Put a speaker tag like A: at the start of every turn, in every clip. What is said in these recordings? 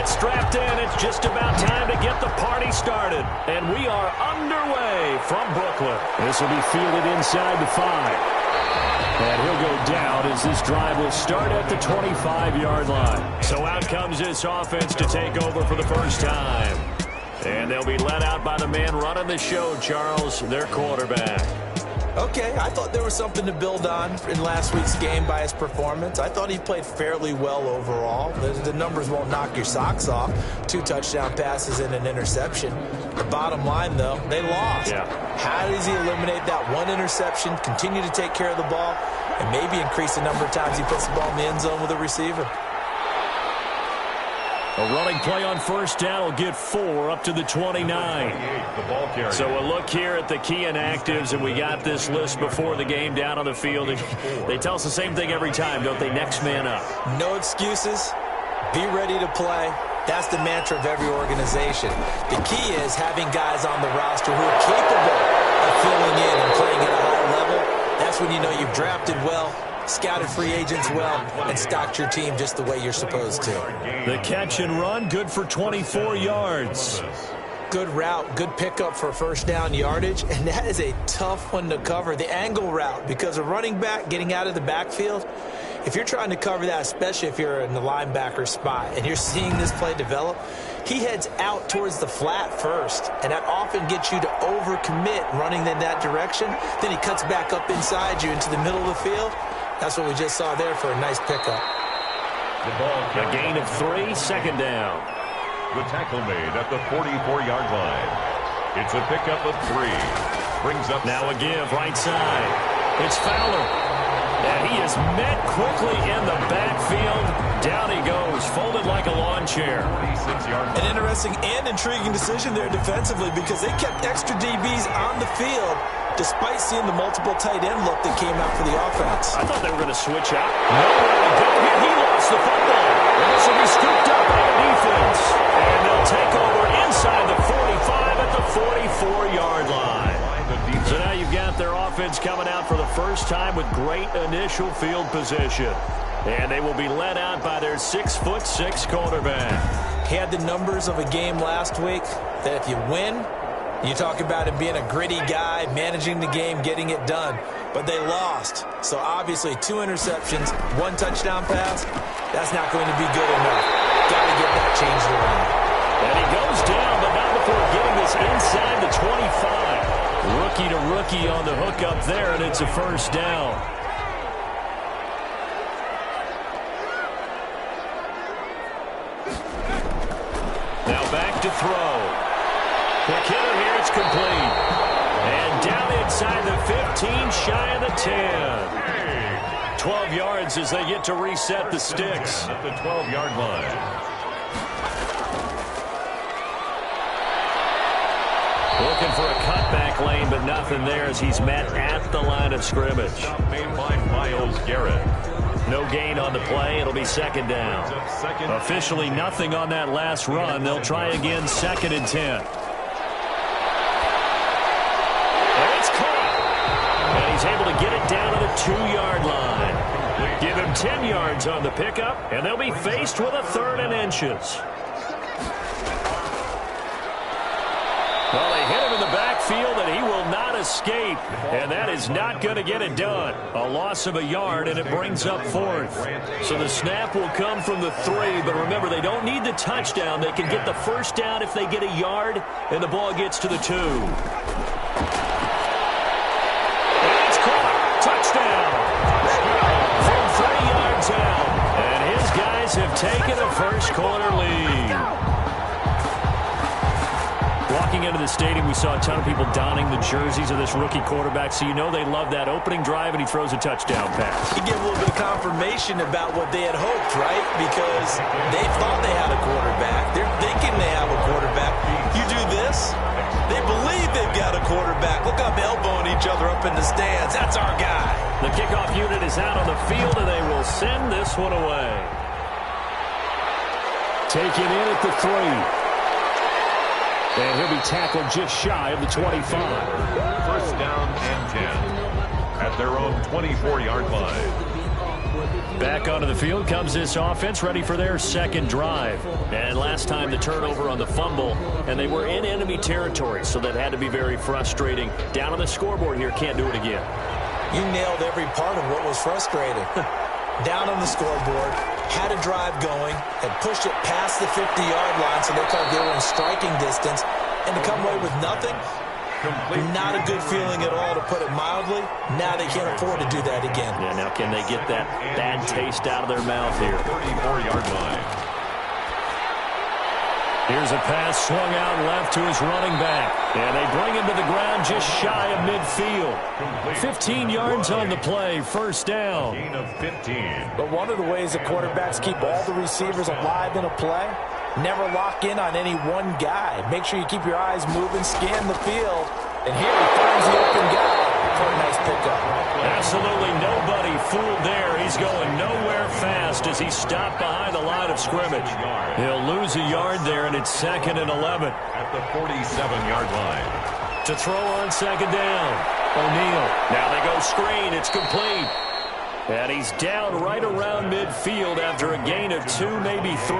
A: strapped in. It's just about time to get the party started. And we are underway from Brooklyn. This will be fielded inside the 5. And he'll go down as this drive will start at the 25-yard line. So out comes this offense to take over for the first time. And they'll be let out by the man running the show, Charles, their quarterback.
B: Okay, I thought there was something to build on in last week's game by his performance. I thought he played fairly well overall. The numbers won't knock your socks off. 2 touchdown passes and an interception. The bottom line, though, they lost.
A: Yeah.
B: How does he eliminate that one interception, continue to take care of the ball, and maybe increase the number of times he puts the ball in the end zone with a receiver?
A: A running play on first down will get 4 up to the 29. So a look here at the key inactives, and we got this list before the game down on the field. They tell us the same thing every time, don't they? Next man up.
B: No excuses. Be ready to play. That's the mantra of every organization. The key is having guys on the roster who are capable of filling in and playing at a high level. That's when you know you've drafted well, scouted free agents well, and stocked your team just the way you're supposed to.
A: The catch and run, good for 24 yards.
B: Good route, good pickup for first down yardage, and that is a tough one to cover. The angle route, because a running back getting out of the backfield, if you're trying to cover that, especially if you're in the linebacker spot and you're seeing this play develop, he heads out towards the flat first, and that often gets you to overcommit running in that direction. Then he cuts back up inside you into the middle of the field. That's what we just saw there for a nice pickup.
A: A gain of 3, second down.
C: The tackle made at the 44-yard line. It's a pickup of 3. Brings up
A: now a give right side. It's Fowler. And he is met quickly in the backfield. Down he goes, folded like a lawn chair.
B: An interesting and intriguing decision there defensively, because they kept extra DBs on the field despite seeing the multiple tight end look that came out for the offense.
A: I thought they were going to switch out. Nowhere to go here. He lost the football. And this will be scooped up by the defense. And they'll take over inside the 45 at the 44-yard line. So now you've got their offense coming out for the first time with great initial field position. And they will be led out by their 6'6" quarterback.
B: He had the numbers of a game last week that if you win, you talk about him being a gritty guy, managing the game, getting it done. But they lost. So obviously 2 interceptions, 1 touchdown pass, that's not going to be good enough. Got to get that changed around.
A: And he goes down, but not before getting this inside the 25. Rookie to rookie on the hook up there, and it's a first down. Now back to throw. Quick hitter here, it's complete. And down inside the 15, shy of the 10. 12 yards as they get to reset the sticks.
C: At the 12-yard line.
A: Looking for a cutback lane, but nothing there as he's met at the line of scrimmage.
C: Made by Myles Garrett.
A: No gain on the play. It'll be second down. Officially nothing on that last run. They'll try again, 2nd and 10. And it's caught. And he's able to get it down to the 2-yard line. Give him 10 yards on the pickup, and they'll be faced with a 3rd and inches. Well, they hit him in the backfield, and he will not escape. And that is not going to get it done. A loss of a yard, and it brings up 4th. So the snap will come from the 3, but remember, they don't need the touchdown. They can get the first down if they get a yard, and the ball gets to the 2. And it's caught. Touchdown. From 3 yards out. And his guys have taken a first-quarter lead. Walking into the stadium, we saw a ton of people donning the jerseys of this rookie quarterback, so you know they love that opening drive, and he throws a touchdown pass.
B: He gave a little bit of confirmation about what they had hoped, right? Because they thought they had a quarterback. They're thinking they have a quarterback. You do this, they believe they've got a quarterback. Look up, elbowing each other up in the stands. That's our guy.
A: The kickoff unit is out on the field, and they will send this one away. Taken in at the 3. And he'll be tackled just shy of the 25.
C: First down and 10 at their own 24-yard line.
A: Back onto the field comes this offense, ready for their second drive. And last time the turnover on the fumble, and they were in enemy territory, so that had to be very frustrating. Down on the scoreboard here, can't do it again.
B: You nailed every part of what was frustrating. Down on the scoreboard, had a drive going, had pushed it past the 50-yard line, so they thought they were in striking distance, and to come away with nothing, not a good feeling at all, to put it mildly. Now they can't afford to do that again.
A: Yeah, now can they get that bad taste out of their mouth here?
C: 34-yard line.
A: Here's a pass swung out left to his running back. And they bring him to the ground just shy of midfield. 15 yards on the play, first down.
C: Gain of 15.
B: But one of the ways the quarterbacks keep all the receivers alive in a play, never lock in on any one guy. Make sure you keep your eyes moving, scan the field. And here he finds the open guy for a nice pickup.
A: Absolutely nobody fooled there. He's going nowhere fast as he stopped behind the line of scrimmage. He'll lose a yard there, and it's 2nd and 11.
C: At the 47-yard line.
A: To throw on second down. O'Neal. Now they go screen. It's complete. And he's down right around midfield after a gain of 2, maybe 3.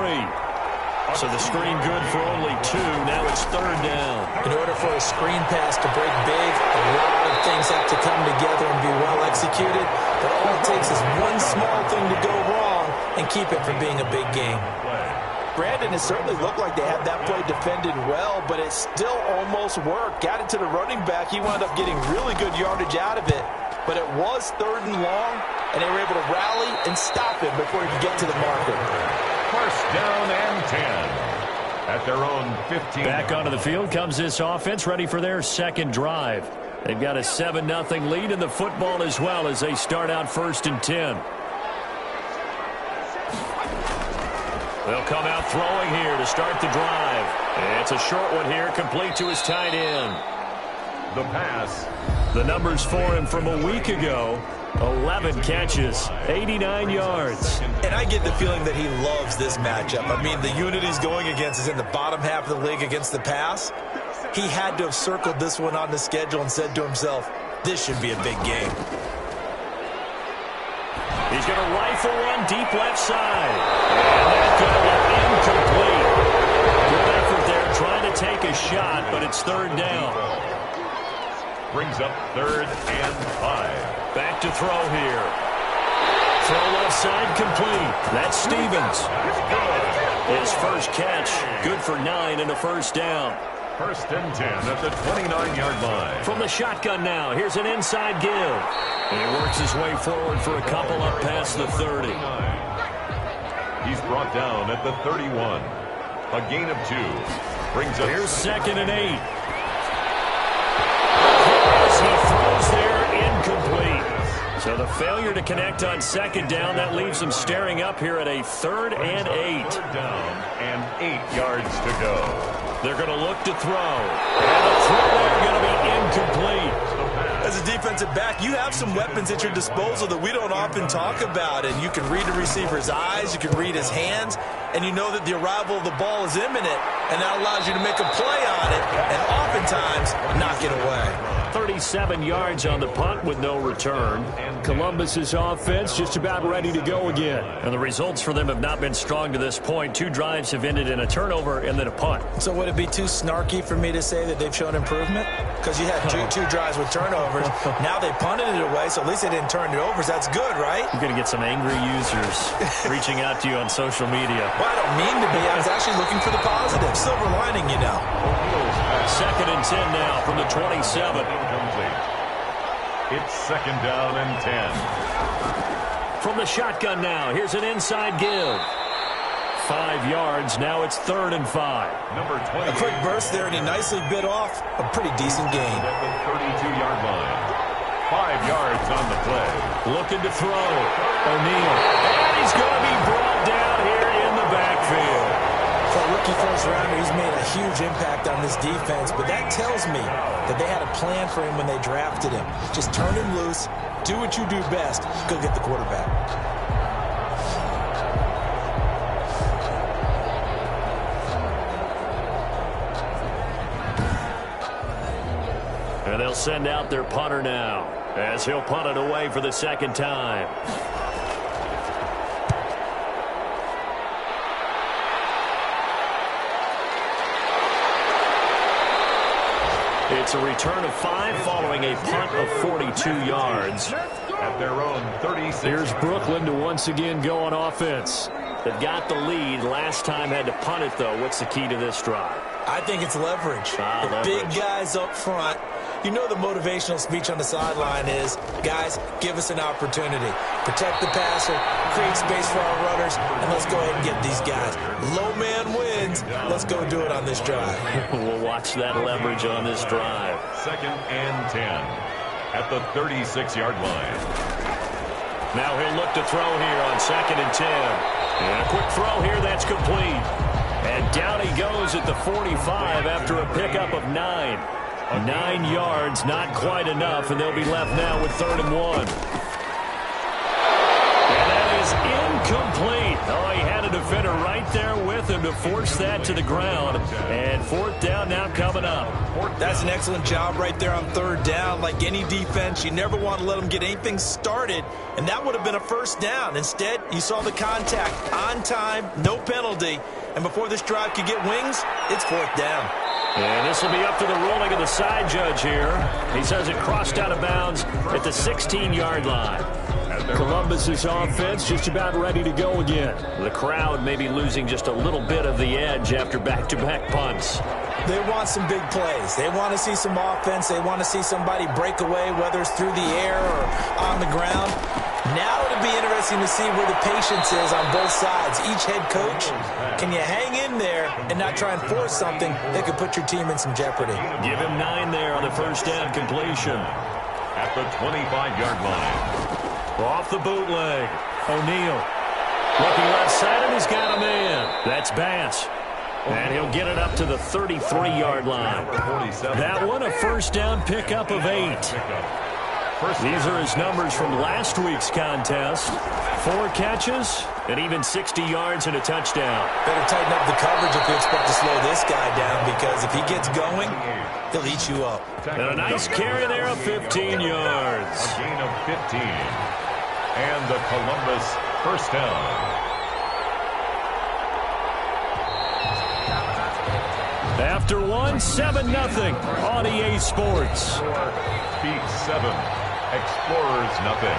A: So the screen good for only 2. Now it's 3rd down.
B: In order for a screen pass to break big, a lot of things have to come together and be well executed. But all it takes is one small thing to go wrong and keep it from being a big game. Brandon, it certainly looked like they had that play defended well, but it still almost worked. Got it to the running back. He wound up getting really good yardage out of it. But it was 3rd and long, and they were able to rally and stop him before he could get to the marker.
C: First down and 10 at their own 15.
A: Back onto the field comes this offense, ready for their second drive. They've got a 7-0 lead in the football as well as they start out 1st and 10. They'll come out throwing here to start the drive. It's a short one here, complete to his tight end.
C: The pass.
A: The numbers for him from a week ago, 11 catches, 89 yards.
B: And I get the feeling that he loves this matchup. I mean, the unit he's going against is in the bottom half of the league against the pass. He had to have circled this one on the schedule and said to himself, this should be a big game.
A: He's going to rifle one deep left side. And that's going to be incomplete. Good effort there trying to take a shot, but it's 3rd down.
C: Brings up 3rd and 5.
A: Back to throw here. Throw left side complete. That's Stevens. His first catch, good for 9 and a first down.
C: 1st and 10 at the 29-yard line.
A: From the shotgun now, here's an inside give. And he works his way forward for a couple up past the 30.
C: He's brought down at the 31. A gain of 2. Brings up.
A: Here's 2nd and 8. He throws there, incomplete. So the failure to connect on 2nd down, that leaves them staring up here at a 3rd and 8.
C: 3rd down and 8 yards to go.
A: They're going to look to throw. And the throw there going to be incomplete.
B: As a defensive back, you have some weapons at your disposal that we don't often talk about. And you can read the receiver's eyes, you can read his hands, and you know that the arrival of the ball is imminent. And that allows you to make a play on it and oftentimes knock it away.
A: 37 yards on the punt with no return. Columbus's offense just about ready to go again. And the results for them have not been strong to this point. 2 drives have ended in a turnover and then a punt.
B: So would it be too snarky for me to say that they've shown improvement? Because you had two drives with turnovers. Now they punted it away, so at least they didn't turn it over. So that's good, right?
A: You're going to get some angry users reaching out to you on social media.
B: Well, I don't mean to be. I was actually looking for the positive. Silver lining, you know.
A: 2nd and 10 now from the 27.
C: It's 2nd down and 10.
A: From the shotgun now, here's an inside give. 5 yards, now it's 3rd and 5.
C: Number 20.
B: A quick burst there, and he nicely bit off a pretty decent gain.
C: At the 32-yard line. 5 yards on the play.
A: Looking to throw. O'Neal. And he's going to be brought down here in the backfield.
B: For a rookie first-rounder, he's made a huge impact on this defense, but that tells me that they had a plan for him when they drafted him. Just turn him loose, do what you do best, go get the quarterback.
A: And they'll send out their punter now as he'll punt it away for the 2nd time. It's a return of 5 following a punt of 42 yards.
C: At their own 36.
A: Here's Brooklyn to once again go on offense. They've got the lead. Last time had to punt it, though. What's the key to this drive?
B: I think it's leverage. The big guys up front. You know the motivational speech on the sideline is, guys, give us an opportunity. Protect the passer, create space for our runners, and let's go ahead and get these guys. Low man wins. Let's go do it on this drive.
A: We'll watch that leverage on this drive.
C: 2nd and 10 at the 36-yard line.
A: Now he'll look to throw here on 2nd and 10. And a quick throw here that's complete. And down he goes at the 45 after a pickup of 9. 9 yards, not quite enough, and they'll be left now with 3rd and 1. And that is incomplete. Oh, he had a defender right there with him to force that to the ground. And 4th down now coming up.
B: That's an excellent job right there on 3rd down. Like any defense, you never want to let them get anything started, and that would have been a 1st down. Instead, you saw the contact on time, no penalty, and before this drive could get wings, it's 4th down.
A: And this will be up to the ruling of the side judge here. He says it crossed out of bounds at the 16-yard line. Columbus's offense just about ready to go again. The crowd may be losing just a little bit of the edge after back-to-back punts.
B: They want some big plays. They want to see some offense. They want to see somebody break away, whether it's through the air or on the ground. Now it'll be interesting to see where the patience is on both sides. Each head coach, can you hang in there and not try and force something that could put your team in some jeopardy?
A: Give him 9 there on the 1st down completion.
C: At the 25-yard line.
A: Off the bootleg. O'Neal looking left side, and he's got a man. That's Bass. And he'll get it up to the 33-yard line. That one a 1st down pickup of 8. These are his numbers from last week's contest. 4 catches and even 60 yards and a touchdown.
B: Better tighten up the coverage if you expect to slow this guy down, because if he gets going, he'll eat you up.
A: And a nice carry there of 15 yards.
C: A gain of 15. And the Columbus 1st down.
A: After 1, 7-0 on EA Sports.
C: Beat 7. Explorers nothing.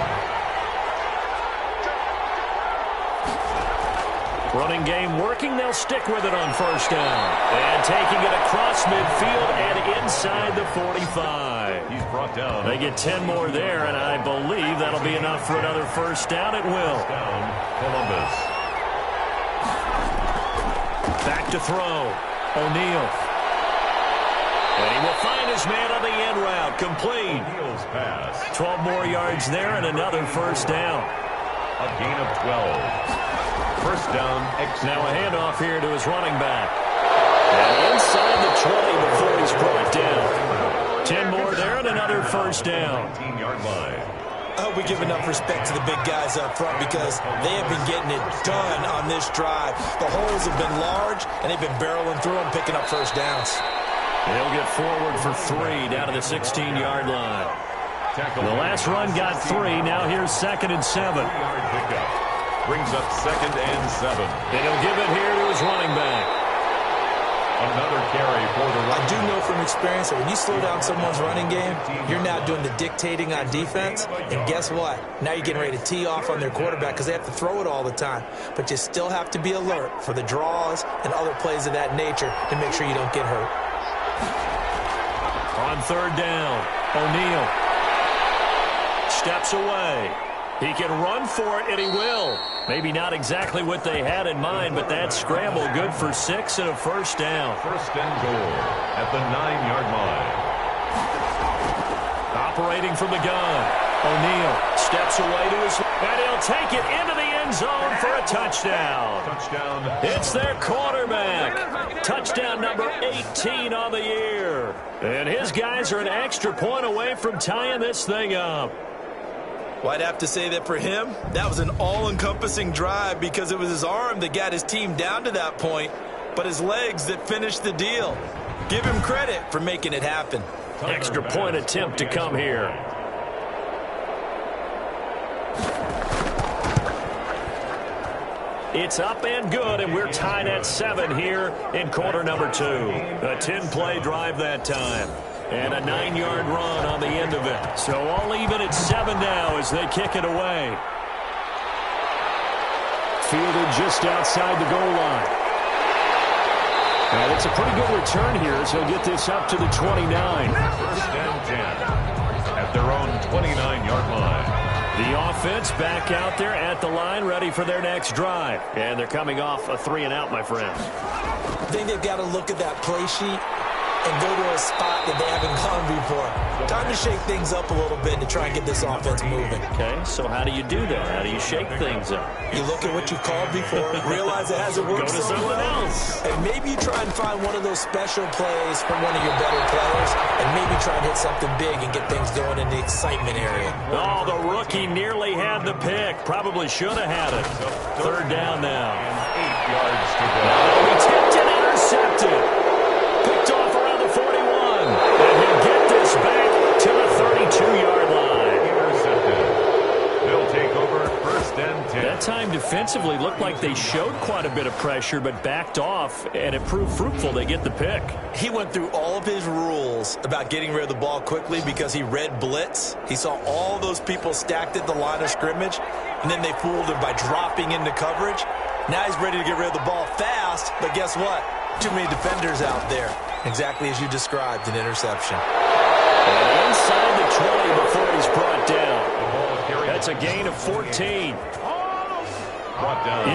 A: Running game working. They'll stick with it on 1st down. And taking it across midfield and inside the 45.
C: He's brought down.
A: They get 10 more there, and I believe that'll be enough for another 1st down. It will.
C: Down, Columbus.
A: Back to throw. O'Neal. And he will find his man on the end route. Complete.
C: O'Neal's pass.
A: 12 more yards there and another 1st down.
C: A gain of 12. 1st down.
A: Now a handoff here to his running back. And inside the 20 before he's brought down. 10 more there and another 1st down.
C: 19-yard line.
B: I hope we give enough respect to the big guys up front, because they have been getting it done on this drive. The holes have been large, and they've been barreling through them, picking up 1st downs.
A: They'll get forward for 3 down to the 16-yard line. The last run got 3. Now here's 2nd and 7.
C: 3-yard pickup. Brings up 2nd and 7.
A: And he'll give it here to his running back.
C: Another carry for the run.
B: I do know from experience that when you slow down someone's running game, you're now doing the dictating on defense. And guess what? Now you're getting ready to tee off on their quarterback because they have to throw it all the time. But you still have to be alert for the draws and other plays of that nature to make sure you don't get hurt.
A: On 3rd down, O'Neal steps away. He can run for it, and he will. Maybe not exactly what they had in mind, but that scramble good for 6 and a 1st down.
C: 1st and goal at the 9-yard line.
A: Operating from the gun, O'Neal steps away to his, and he'll take it into the end zone for a touchdown.
C: Touchdown.
A: It's their quarterback. Touchdown number 18 on the year. And his guys are an extra point away from tying this thing up.
B: Well, I'd have to say that for him, that was an all-encompassing drive, because it was his arm that got his team down to that point, but his legs that finished the deal. Give him credit for making it happen.
A: Extra point attempt to come here. It's up and good, and we're tied at 7 here in quarter number 2. A 10-play drive that time. And a 9-yard run on the end of it. So all even at 7 now as they kick it away. Fielded just outside the goal line. And it's a pretty good return here as he'll get this up to the 29.
C: First and 10 at their own 29-yard line.
A: The offense back out there at the line, ready for their next drive. And they're coming off a 3-and-out, my friends.
B: I think they've got to look at that play sheet and go to a spot that they haven't gone before. Time to shake things up a little bit to try and get this offense moving.
A: Okay, so how do you do that? How do you shake things up?
B: You look at what you've called before, realize it hasn't worked
A: Go to
B: so
A: someone
B: well,
A: else.
B: and maybe you try and find one of those special plays from one of your better players, and maybe try and hit something big and get things going in the excitement area.
A: Oh, the rookie nearly had the pick. Probably should have had it. Third down now.
C: 8 yards to go.
A: He tipped and intercepted. Picked off around the 41. And he'll get this back to the 32-yard line.
C: Intercepted. They'll take over first and 10.
A: That time defensively looked like they showed quite a bit of pressure but backed off, and it proved fruitful. They get the pick.
B: He went through all of his rules about getting rid of the ball quickly because he read blitz. He saw all those people stacked at the line of scrimmage, and then they fooled him by dropping into coverage. Now he's ready to get rid of the ball fast, but guess what? Too many defenders out there. Exactly as you described, an interception.
A: And inside the 20 before he's brought down. That's a gain of 14.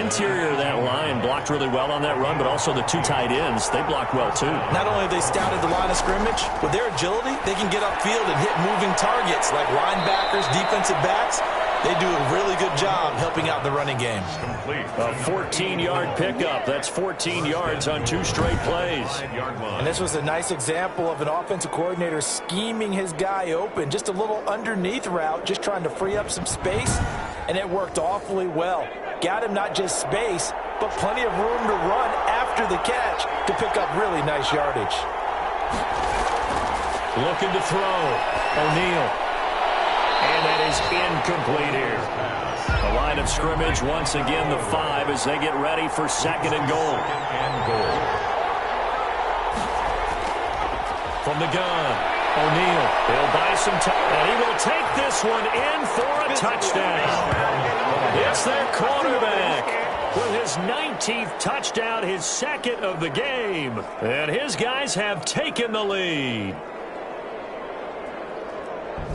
A: Interior of that line blocked really well on that run, but also the 2 tight ends, they blocked well too.
B: Not only have they scouted the line of scrimmage, with their agility, they can get upfield and hit moving targets like linebackers, defensive backs. They do a really good job helping out the running game.
C: Complete.
A: A 14-yard pickup. That's 14 yards on 2 straight plays.
B: And this was a nice example of an offensive coordinator scheming his guy open. Just a little underneath route, just trying to free up some space, and it worked awfully well. Got him not just space, but plenty of room to run after the catch to pick up really nice yardage.
A: Looking to throw. O'Neal. And that is incomplete here. The line of scrimmage once again the 5 as they get ready for 2nd and goal. From the gun, O'Neal. He'll buy some time, and he will take this one in for a touchdown. It's their quarterback with his 19th touchdown, his 2nd of the game. And his guys have taken the lead.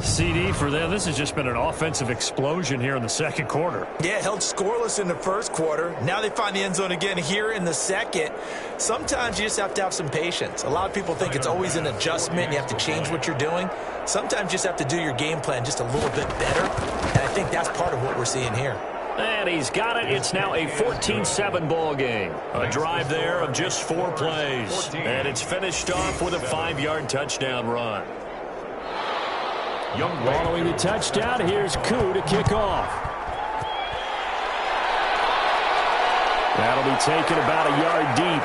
A: CD for them, this has just been an offensive explosion here in the 2nd quarter.
B: Yeah, held scoreless in the 1st quarter. Now they find the end zone again here in the 2nd. Sometimes you just have to have some patience. A lot of people think it's always an adjustment. You have to change what you're doing. Sometimes you just have to do your game plan just a little bit better. And I think that's part of what we're seeing here.
A: And he's got it. It's now a 14-7 ball game. A drive there of just 4 plays. And it's finished off with a 5-yard touchdown run. Following the touchdown, here's Koo to kick off. That'll be taken about a yard deep.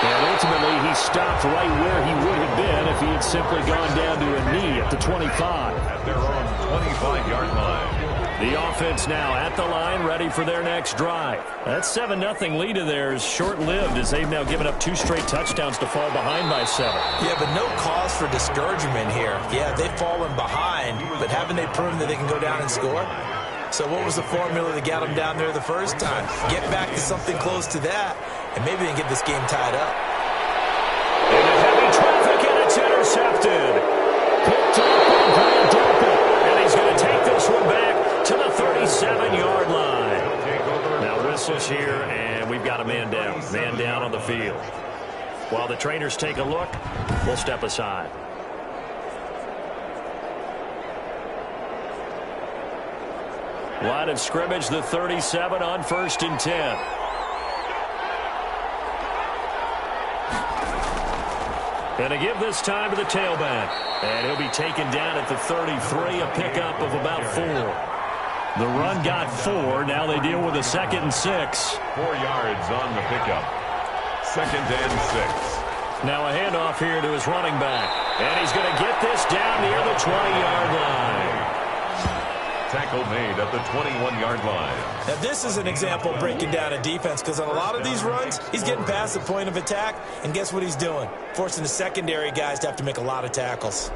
A: And ultimately, he stopped right where he would have been if he had simply gone down to a knee at the 25.
C: At their own 25-yard line.
A: The offense now at the line, ready for their next drive. That 7-0 lead of theirs short-lived as they've now given up 2 straight touchdowns to fall behind by 7.
B: Yeah, but no cause for discouragement here. Yeah, they've fallen behind, but haven't they proven that they can go down and score? So what was the formula that got them down there the first time? Get back to something close to that, and maybe they can get this game tied up.
A: Into heavy traffic, and it's intercepted. Picked up by Grant Delpit, and he's going to take this one back to the 37-yard line. Now whistles here, and we've got a man down. Man down on the field. While the trainers take a look, we'll step aside. Line of scrimmage, the 37 on 1st and 10. And to give this time to the tailback. And he'll be taken down at the 33, a pickup of about 4. The run got 4. Now they deal with a 2nd and 6.
C: 4 yards on the pickup. 2nd and 6.
A: Now a handoff here to his running back. And he's going to get this down near the 20-yard line.
C: Tackle made at the 21-yard line.
B: Now, this is an example of breaking down a defense, because on a lot of these runs, he's getting past the point of attack, and guess what he's doing? Forcing the secondary guys to have to make a lot of tackles.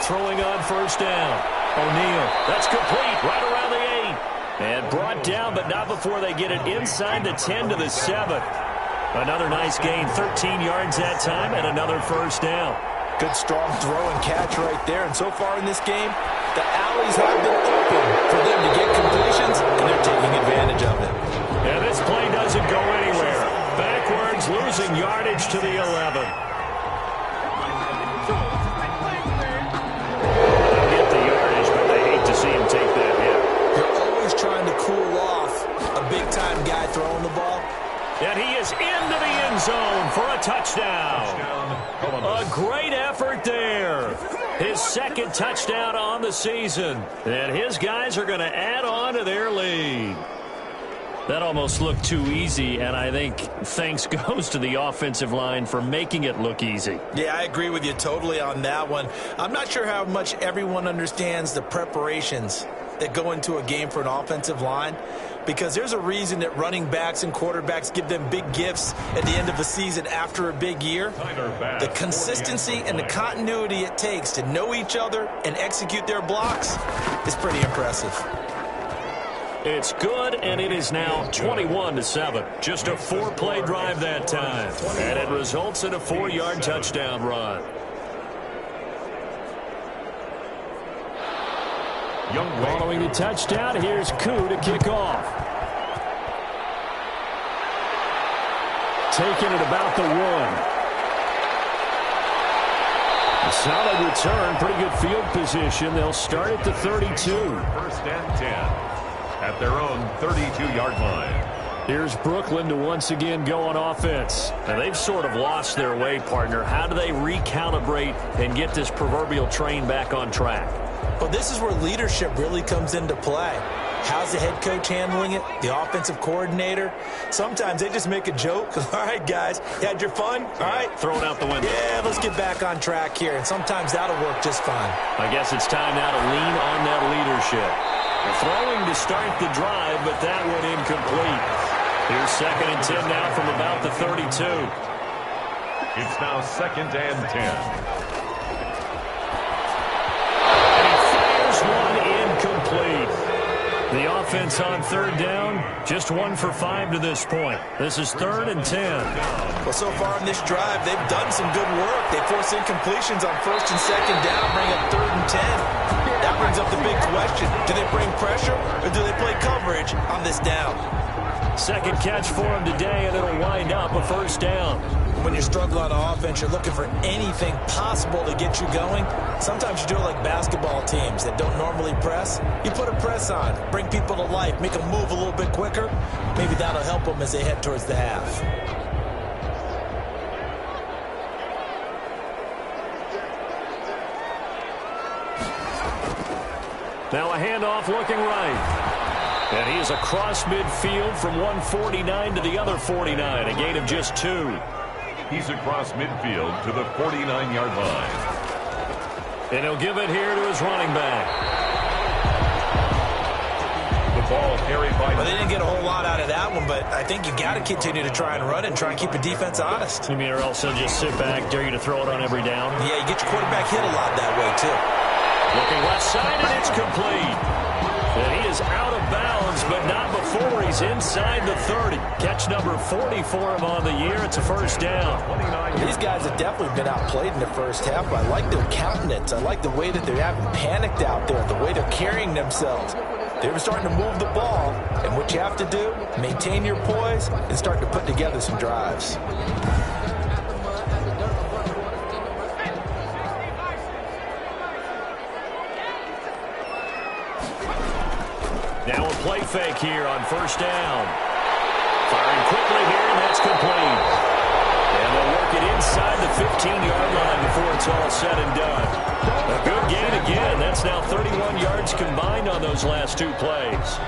A: Throwing on first down. O'Neal, that's complete, right around the 8. And brought down, but not before they get it inside the 10 to the 7. Another nice gain, 13 yards that time, and another first down.
B: Good, strong throw and catch right there. And so far in this game, the alleys have been open for them to get completions, and they're taking advantage of it.
A: And this play doesn't go anywhere. Backwards, losing yardage to the 11.
B: Big-time guy throwing the ball.
A: And he is into the end zone for a touchdown. A great effort there. His second touchdown on the season. And his guys are going to add on to their lead. That almost looked too easy, and I think thanks goes to the offensive line for making it look easy.
B: Yeah, I agree with you totally on that one. I'm not sure how much everyone understands the preparations that go into a game for an offensive line, because there's a reason that running backs and quarterbacks give them big gifts at the end of a season after a big year. The consistency and the continuity it takes to know each other and execute their blocks is pretty impressive.
A: It's good, and it is now 21-7. Just a 4-play drive that time. And it results in a 4-yard touchdown run. Following the touchdown, here's Koo to kick off. Taking it about the 1. A solid return, pretty good field position. They'll start at the 32.
C: First and 10 at their own 32-yard line.
A: Here's Brooklyn to once again go on offense. Now, they've sort of lost their way, partner. How do they recalibrate and get this proverbial train back on track?
B: Well, this is where leadership really comes into play. How's the head coach handling it? The offensive coordinator? Sometimes they just make a joke. All right, guys, you had your fun? All right.
A: Throw it out the window.
B: Yeah, let's get back on track here. And sometimes that'll work just fine.
A: I guess it's time now to lean on that leadership. Throwing to start the drive, but that one incomplete. Here's 2nd and 10 now from about the 32.
C: It's now 2nd and 10.
A: The offense on 3rd down, just 1 for 5 to this point. This is 3rd and 10.
B: Well, so far in this drive, they've done some good work. They force incompletions on 1st and 2nd down, bring up 3rd and 10. That brings up the big question. Do they bring pressure, or do they play coverage on this down?
A: Second catch for him today, and it'll wind up a 1st down.
B: When you're struggling on offense, you're looking for anything possible to get you going. Sometimes you do it like basketball teams that don't normally press. You put a press on, bring people to life, make them move a little bit quicker. Maybe that'll help them as they head towards the half.
A: Now a handoff looking right. And he is across midfield from 149 to the other 49, a gain of just 2.
C: He's across midfield to the 49-yard line.
A: And he'll give it here to his running back.
C: The ball carried by...
B: Well, they didn't get a whole lot out of that one, but I think you got to continue to try and run it and try and keep the defense honest.
A: You mean, or else they'll just sit back, dare you to throw it on every down?
B: Yeah, you get your quarterback hit a lot that way, too.
A: Looking left side, and it's complete. And he is out of bounds, but not before he's inside the 30. Catch number 40 for him on the year. It's a 1st down.
B: These guys have definitely been outplayed in the first half, but I like their countenance. I like the way that they haven't panicked out there, the way they're carrying themselves. They were starting to move the ball, and what you have to do, maintain your poise and start to put together some drives.
A: Now a play fake here on 1st down. Firing quickly here, and that's complete. And they'll work make it inside the 15-yard line before it's all said and done. A good gain again. That's now 31 yards combined on those last two plays.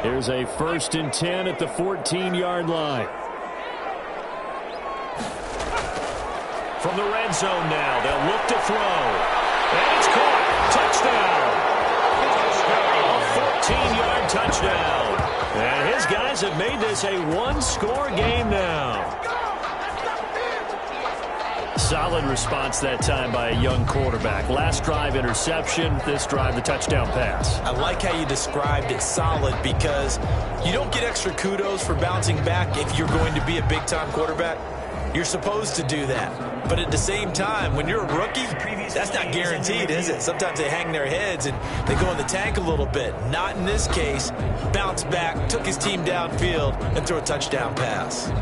A: Here's a 1st and 10 at the 14-yard line. From the red zone now, they'll look to throw. And it's caught. Touchdown. A 14-yard touchdown. And his guys have made this a one-score game now. Solid response that time by a young quarterback. Last drive, interception. This drive, the touchdown pass.
B: I like how you described it, solid, because you don't get extra kudos for bouncing back if you're going to be a big-time quarterback. You're supposed to do that. But at the same time, when you're a rookie, that's not guaranteed, is it? Sometimes they hang their heads and they go in the tank a little bit. Not in this case. Bounced back, took his team downfield, and threw a touchdown pass.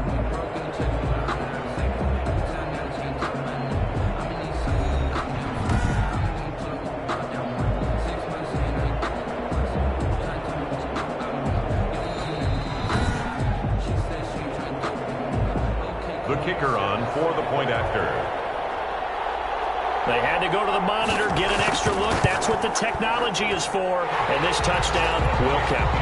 C: The kicker on for the point after.
A: They had to go to the monitor, get an extra look. That's what the technology is for. And this touchdown will count.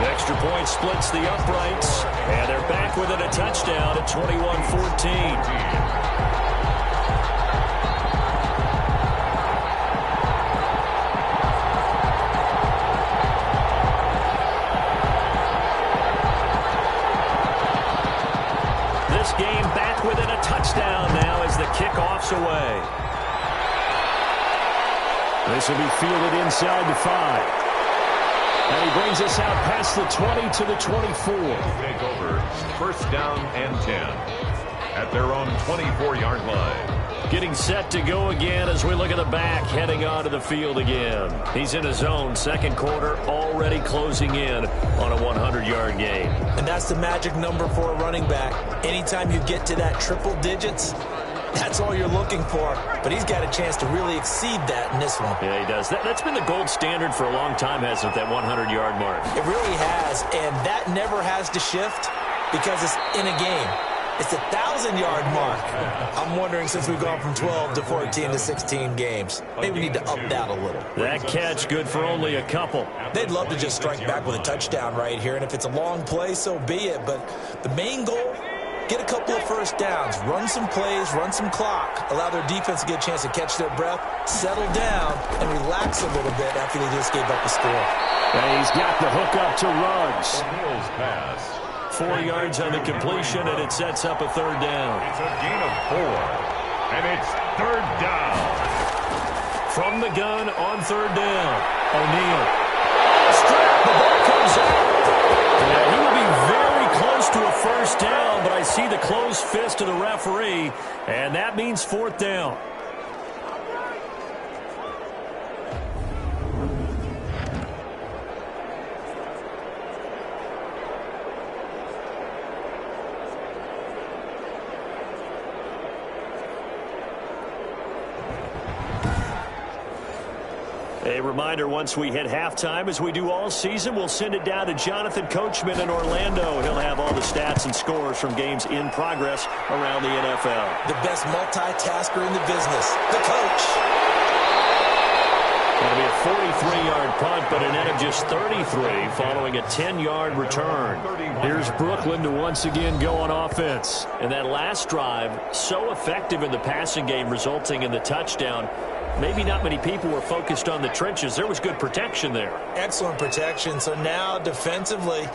A: The extra point splits the uprights. And they're back with it, a touchdown at 21-14. Game back within a touchdown now as the kickoff's away. This will be fielded inside the 5. And he brings us out past the 20 to the 24.
C: Take over 1st down and 10 at their own 24-yard line.
A: Getting set to go again as we look at the back, heading onto the field again. He's in his own second quarter, already closing in on a 100-yard game.
B: And that's the magic number for a running back. Anytime you get to that triple digits, that's all you're looking for. But he's got a chance to really exceed that in this one.
A: Yeah, he does. That's been the gold standard for a long time, hasn't it, that 100-yard mark?
B: It really has, and that never has to shift because it's in a game. It's a 1,000-yard mark. I'm wondering, since we've gone from 12 to 14 to 16 games, maybe we need to up that a little.
A: That catch good for only a couple.
B: They'd love to just strike back with a touchdown right here, and if it's a long play, so be it. But the main goal, get a couple of first downs, run some plays, run some clock, allow their defense to get a chance to catch their breath, settle down, and relax a little bit after they just gave up a score.
A: And he's got the hook up to Ruggs.
C: Mills pass.
A: 4 yards on the completion, and it sets up a 3rd down.
C: It's a gain of 4, and it's 3rd down.
A: From the gun on 3rd down, O'Neal. Strap, the ball comes out. Yeah, he will be very close to a 1st down, but I see the closed fist of the referee, and that means 4th down. A reminder, once we hit halftime, as we do all season, we'll send it down to Jonathan Coachman in Orlando. He'll have all the stats and scores from games in progress around the NFL.
B: The best multitasker in the business, the coach.
A: That'll be a 43-yard punt, but a net of just 33 following a 10-yard return. Here's Brooklyn to once again go on offense. And that last drive, so effective in the passing game, resulting in the touchdown. Maybe not many people were focused on the trenches. There was good protection there.
B: Excellent protection. So now defensively,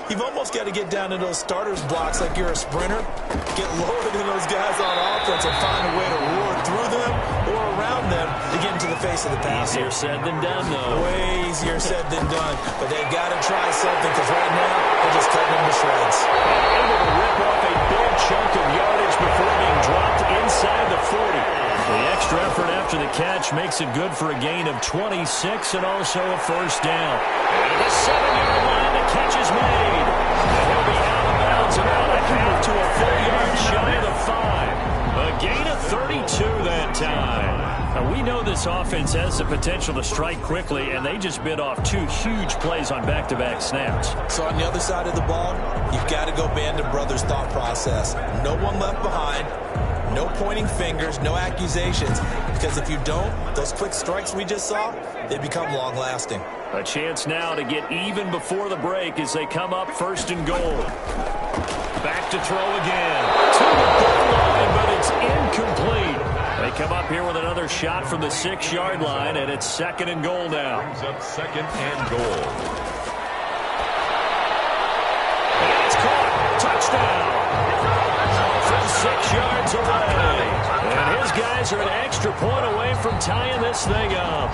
B: you've almost got to get down to those starters blocks like you're a sprinter. Get lower than those guys on offense and find a way to roar through them or around them to get into the face of the passer.
A: Easier said than done, though.
B: Way easier said than done. But they've got to try something because right now they're just cutting them to shreds.
A: Able to rip off a big chunk of yardage before being dropped inside the 40. The extra effort after the catch makes it good for a gain of 26 and also a first down. And the 7-yard line, the catch is made. And he'll be out of bounds about a half to a full yard shy of the 5. A gain of 32 that time. Now, we know this offense has the potential to strike quickly, and they just bit off 2 huge plays on back-to-back snaps.
B: So on the other side of the ball, you've got to go Band of Brothers thought process. No one left behind. No pointing fingers, no accusations, because if you don't, those quick strikes we just saw, they become long-lasting.
A: A chance now to get even before the break as they come up first and goal. Back to throw again. To the goal line, but it's incomplete. They come up here with another shot from the 6-yard line, and it's second and goal now.
C: Brings up second and goal.
A: And it's caught. Touchdown. From 6 yards away. And his guys are an extra point away from tying this thing up.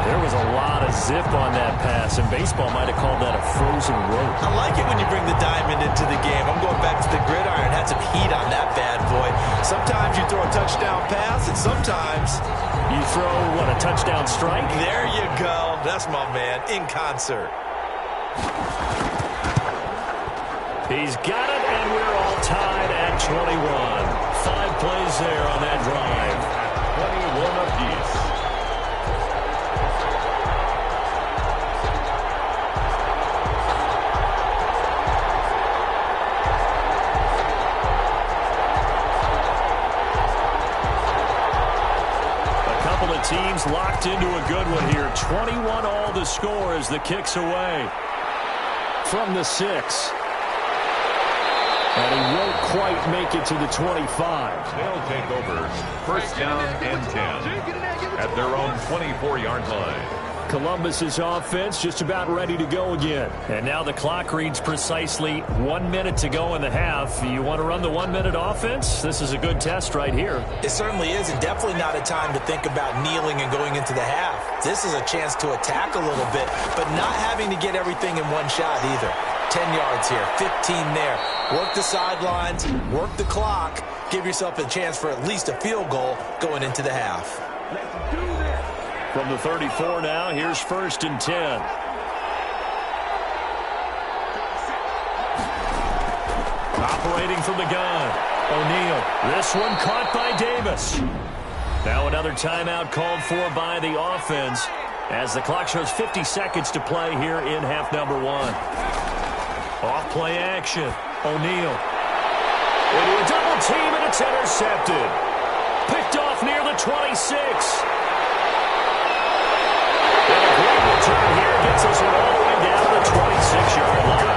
A: There was a lot of zip on that pass, and baseball might have called that a frozen rope.
B: I like it when you bring the diamond into the game. I'm going back to the gridiron. Had some heat on that bad boy. Sometimes you throw a touchdown pass, and sometimes
A: you throw, what, a touchdown strike?
B: There you go. That's my man, in concert.
A: He's got it, and we're all tied at 21. 5 plays there on that drive.
C: 21 apiece.
A: Teams locked into a good one here. 21 all to score as the kick's away from the 6. And he won't quite make it to the 25.
C: They'll take over first down and 10 at their own 24-yard line.
A: Columbus's offense just about ready to go again. And now the clock reads precisely 1 minute to go in the half. You want to run the 1-minute offense? This is a good test right here.
B: It certainly is, and definitely not a time to think about kneeling and going into the half. This is a chance to attack a little bit, but not having to get everything in one shot either. 10 yards here, 15 there. Work the sidelines, work the clock, give yourself a chance for at least a field goal going into the half.
C: Let's do this.
A: From the 34 now, here's first and 10. Operating from the gun, O'Neal. This one caught by Davis. Now another timeout called for by the offense as the clock shows 50 seconds to play here in half number 1. Off play action, O'Neal. Into a double team, and it's intercepted. Picked off near the 26. And a great return here gets us all the way down to the 26-yard line.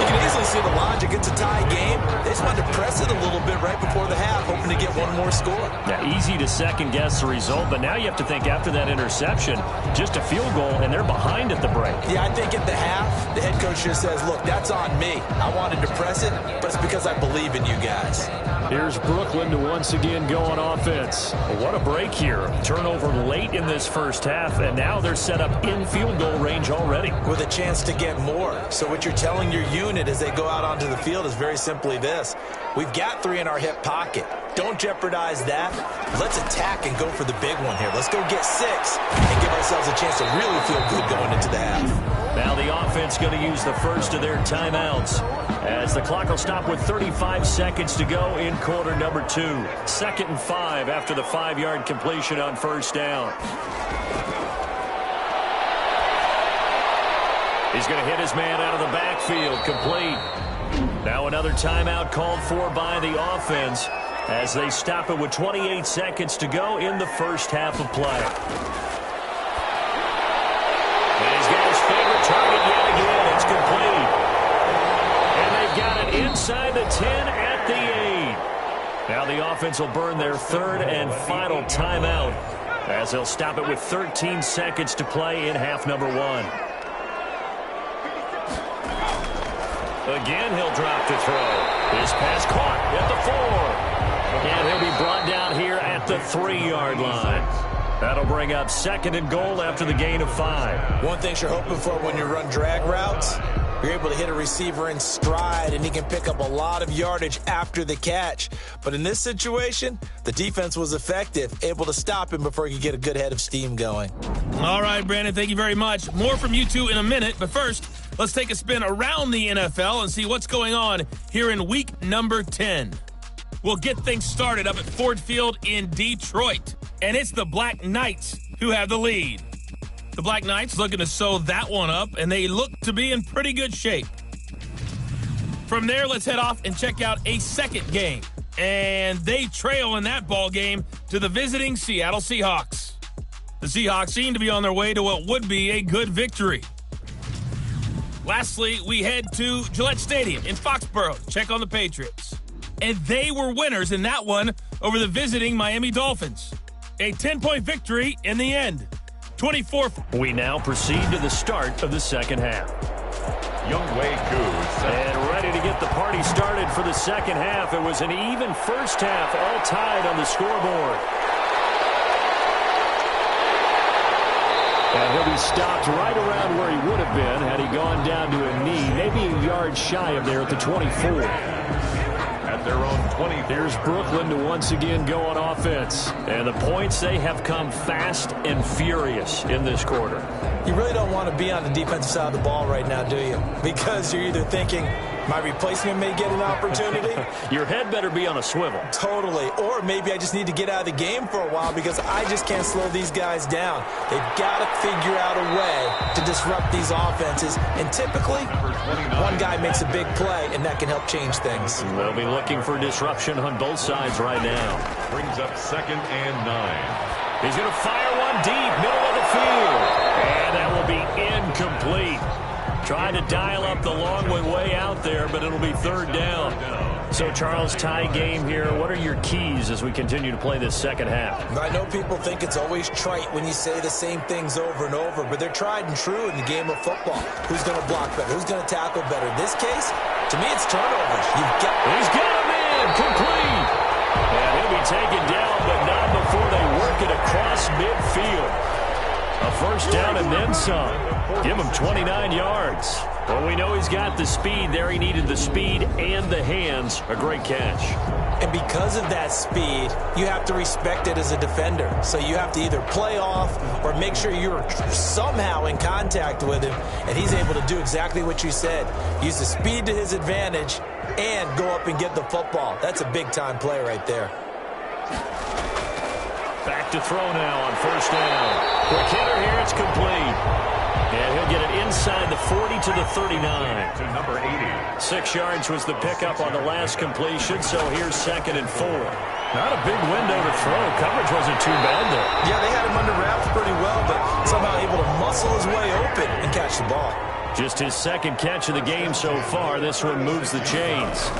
B: You can easily see the logic. It's a tie game. They just wanted to press it a little bit right before the half, hoping to get one more score.
A: Now, easy to second-guess the result, but now you have to think after that interception, just a field goal, and they're behind at the break.
B: Yeah, I think at the half, the head coach just says, look, that's on me. I wanted to press it, but it's because I believe in you guys.
A: Here's Brooklyn to once again go on offense. What a break here. Turnover late in this first half, and now they're set up in field goal range already.
B: With a chance to get more. So what you're telling your unit as they go out onto the field is very simply this. We've got 3 in our hip pocket. Don't jeopardize that. Let's attack and go for the big one here. Let's go get 6 and give ourselves a chance to really feel good going into the half.
A: Now the offense going to use the first of their timeouts as the clock will stop with 35 seconds to go in quarter number 2. 2nd and 5 after the 5-yard completion on first down. He's going to hit his man out of the backfield, complete. Now another timeout called for by the offense as they stop it with 28 seconds to go in the first half of play. And he's got his favorite target yet again. It's complete. And they've got it inside the 10 at the 8. Now the offense will burn their 3rd and final timeout as they'll stop it with 13 seconds to play in half number 1. Again, he'll drop to throw. His pass caught at the 4. And he'll be brought down here at the 3-yard line. That'll bring up 2nd and goal after the gain of 5.
B: One thing you're hoping for when you run drag routes, You're able to hit a receiver in stride, and he can pick up a lot of yardage after the catch. But in this situation, the defense was effective, able to stop him before he could get a good head of steam going.
D: All right, Brandon, thank you very much. More from you two in a minute, but first, let's take a spin around the NFL and see what's going on here in week number 10. We'll get things started up at Ford Field in Detroit, and it's the Black Knights who have the lead. The Black Knights looking to sew that one up, and they look to be in pretty good shape. From there, let's head off and check out a second game. And they trail in that ball game to the visiting Seattle Seahawks. The Seahawks seem to be on their way to what would be a good victory. Lastly, we head to Gillette Stadium in Foxborough to check on the Patriots. And they were winners in that one over the visiting Miami Dolphins. A 10-point victory in the end. 24.
A: We now proceed to the start of the second half.
C: Youngway Goose.
A: And ready to get the party started for the second half. It was an even first half, all tied on the scoreboard. And he'll be stopped right around where he would have been had he gone down to a knee, maybe a yard shy of there at the 24.
C: At their own 20.
A: Here's Brooklyn to once again go on offense. And the points, they have come fast and furious in this quarter.
B: You really don't want to be on the defensive side of the ball right now, do you? Because you're either thinking, my replacement may get an opportunity.
A: Your head better be on a swivel.
B: Totally. Or maybe I just need to get out of the game for a while because I just can't slow these guys down. They've got to figure out a way to disrupt these offenses. And typically, one guy makes a big play, and that can help change things.
A: They'll be looking for disruption on both sides right now.
C: Brings up 2nd and 9.
A: He's going to fire one deep, middle of the field. And that will be incomplete. Trying to dial up the long way out there, but it'll be 3rd down. So, Charles, tie game here. What are your keys as we continue to play this second half?
B: I know people think it's always trite when you say the same things over and over, but they're tried and true in the game of football. Who's going to block better? Who's going to tackle better? In this case, to me, it's turnovers.
A: He's got him in, complete. And he'll be taken down, but not before they work it across midfield. A first down and then some. Give him 29 yards. Well, we know he's got the speed there. He needed the speed and the hands. A great catch.
B: And because of that speed, you have to respect it as a defender. So you have to either play off or make sure you're somehow in contact with him. And he's able to do exactly what you said. Use the speed to his advantage and go up and get the football. That's a big-time play right there.
A: Back to throw now on first down. Quick hitter here, it's complete. And he'll get it inside the 40 to the 39.
C: To number 80.
A: 6 yards was the pickup on the last completion, so here's 2nd and 4. Not a big window to throw. Coverage wasn't too bad there.
B: Yeah, they had him under wraps pretty well, but somehow able to muscle his way open and catch the ball.
A: Just his 2nd catch of the game so far. This one moves the chains.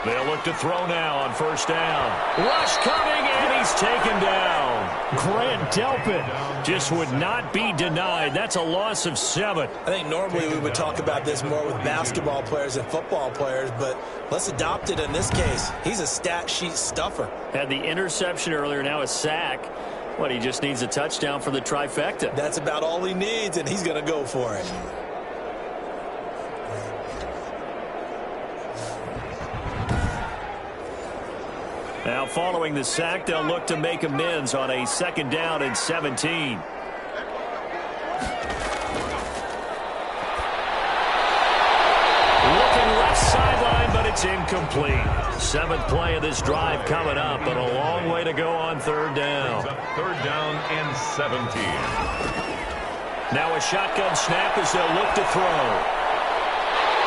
A: They'll look to throw now on first down. Rush coming, and he's taken down. Grant Delpit just would not be denied. That's a loss of 7.
B: I think normally we would talk about this more with basketball players and football players, but let's adopt it in this case. He's a stat sheet stuffer.
A: Had the interception earlier, now a sack. What, he just needs a touchdown for the trifecta.
B: That's about all he needs, and he's going to go for it.
A: Now, following the sack, they'll look to make amends on a 2nd down and 17. Looking left sideline, but it's incomplete. 7th play of this drive coming up, but a long way to go on 3rd down.
C: 3rd down and 17.
A: Now a shotgun snap as they'll look to throw.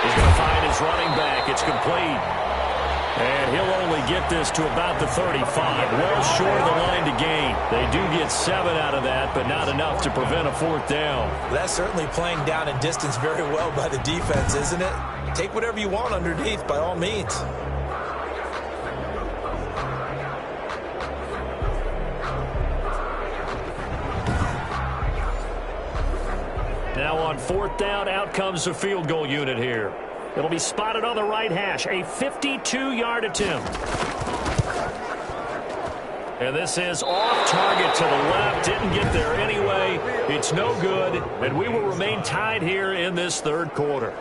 A: He's going to find his running back. It's complete. And he'll only get this to about the 35, well short of the line to gain. They do get 7 out of that, but not enough to prevent a 4th down.
B: That's certainly playing down and distance very well by the defense, isn't it? Take whatever you want underneath, by all means.
A: Now on 4th down, out comes the field goal unit here. It'll be spotted on the right hash, a 52-yard attempt. And this is off target to the left. Didn't get there anyway. It's no good. And we will remain tied here in this third quarter.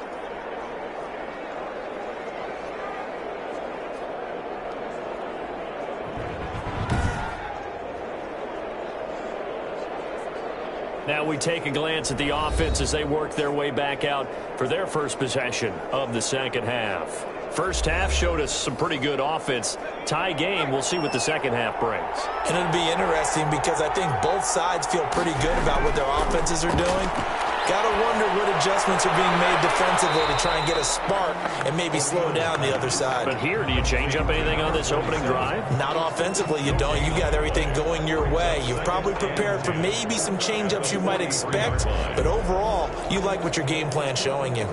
A: Now we take a glance at the offense as they work their way back out for their first possession of the second half. First half showed us some pretty good offense. Tie game, we'll see what the second half brings.
B: And it'll be interesting because I think both sides feel pretty good about what their offenses are doing. Got to wonder what adjustments are being made defensively to try and get a spark and maybe slow down the other side.
A: But here, do you change up anything on this opening drive?
B: Not offensively, you don't. You got everything going your way. You've probably prepared for maybe some change-ups you might expect, but overall, you like what your game plan's showing you.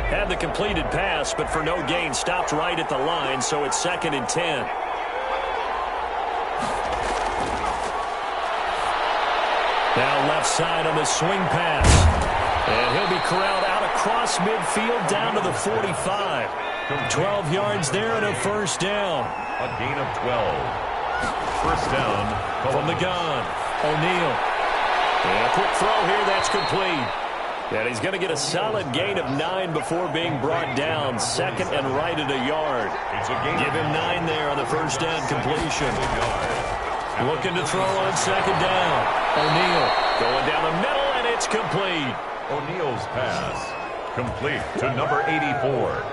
A: Had the completed pass, but for no gain, stopped right at the line, so it's 2nd and 10. Now left side on the swing pass. And he'll be corralled out across midfield down to the 45. 12 yards there and a first down.
C: A gain of 12. First down
A: from the gun. O'Neal. And a quick throw here, that's complete. And he's going to get a solid gain of 9 before being brought down. 2nd and right at a yard. Give him 9 there on the first down completion. Looking to throw on 2nd down. O'Neal going down the middle, and it's complete.
C: O'Neal's pass complete to number 84.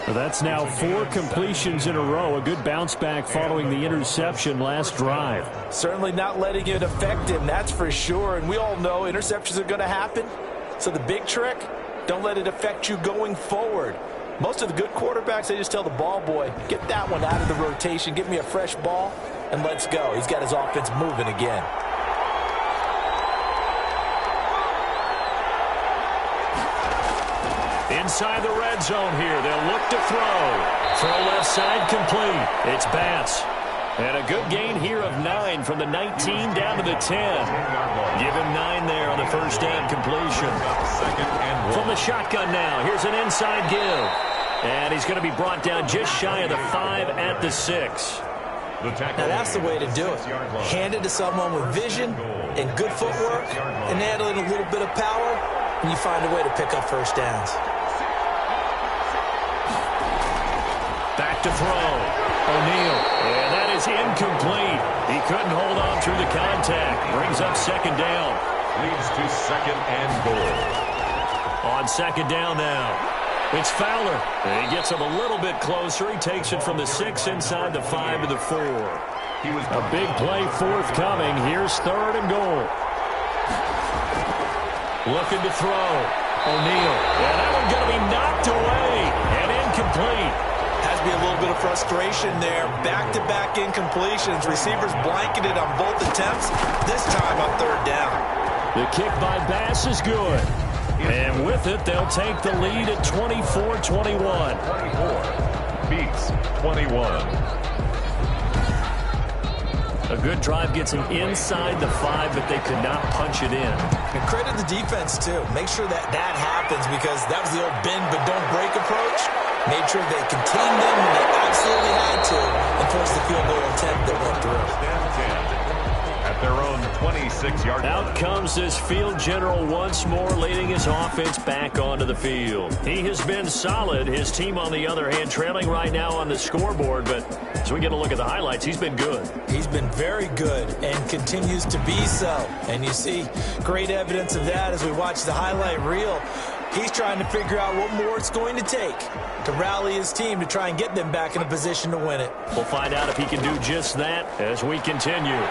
A: Well, that's now 4 completions in a row. A good bounce back following the interception last drive.
B: Certainly not letting it affect him, that's for sure. And we all know interceptions are going to happen. So the big trick, don't let it affect you going forward. Most of the good quarterbacks, they just tell the ball boy, get that one out of the rotation, give me a fresh ball, and let's go. He's got his offense moving again.
A: Inside the red zone here, they'll look to throw. Throw left side complete. It's Bass. And a good gain here of 9 from the 19 down to the 10. Give him 9 there on the first down completion. From the shotgun now, here's an inside give. And he's going to be brought down just shy of the 5 at the 6.
B: Now that's the way to do it. Hand it to someone with vision and good footwork and add in a little bit of power, and you find a way to pick up first downs.
A: Back to throw. O'Neal. And that is incomplete. He couldn't hold on through the contact. Brings up 2nd down.
C: Leads to 2nd and goal.
A: On 2nd down now. It's Fowler. And he gets him a little bit closer. He takes it from the 6 inside the 5 to the 4. A big play forthcoming. Here's 3rd and goal. Looking to throw. O'Neal. And that one's going to be knocked away and incomplete.
B: Has to be a little bit of frustration there. Back-to-back incompletions. Receivers blanketed on both attempts. This time on 3rd down.
A: The kick by Bass is good. And with it, they'll take the lead at 24-21.
C: 24 beats 21.
A: A good drive gets him inside the 5, but they could not punch it in.
B: And credit the defense, too. Make sure that happens because that was the old bend but don't break approach. Made sure they contained them when they absolutely had to and forced the field goal attempt that went through.
C: At their own 26-yard line.
A: Out comes this field general once more, leading his offense back onto the field. He has been solid. His team, on the other hand, trailing right now on the scoreboard, but as we get a look at the highlights, he's been good.
B: He's been very good and continues to be so. And you see great evidence of that as we watch the highlight reel. He's trying to figure out what more it's going to take to rally his team to try and get them back in a position to win it.
A: We'll find out if he can do just that as we continue.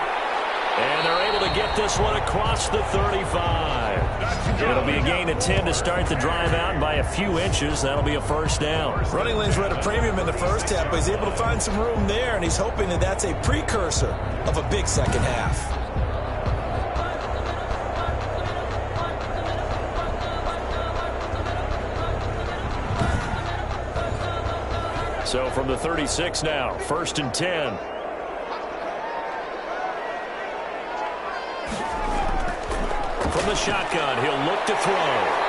A: And they're able to get this one across the 35. It'll be a gain of 10 to start the drive out, and by a few inches, that'll be a first down.
B: Running lanes were at a premium in the first half, but he's able to find some room there, and he's hoping that that's a precursor of a big second half.
A: So from the 36 now, 1st and 10. From the shotgun, he'll look to throw.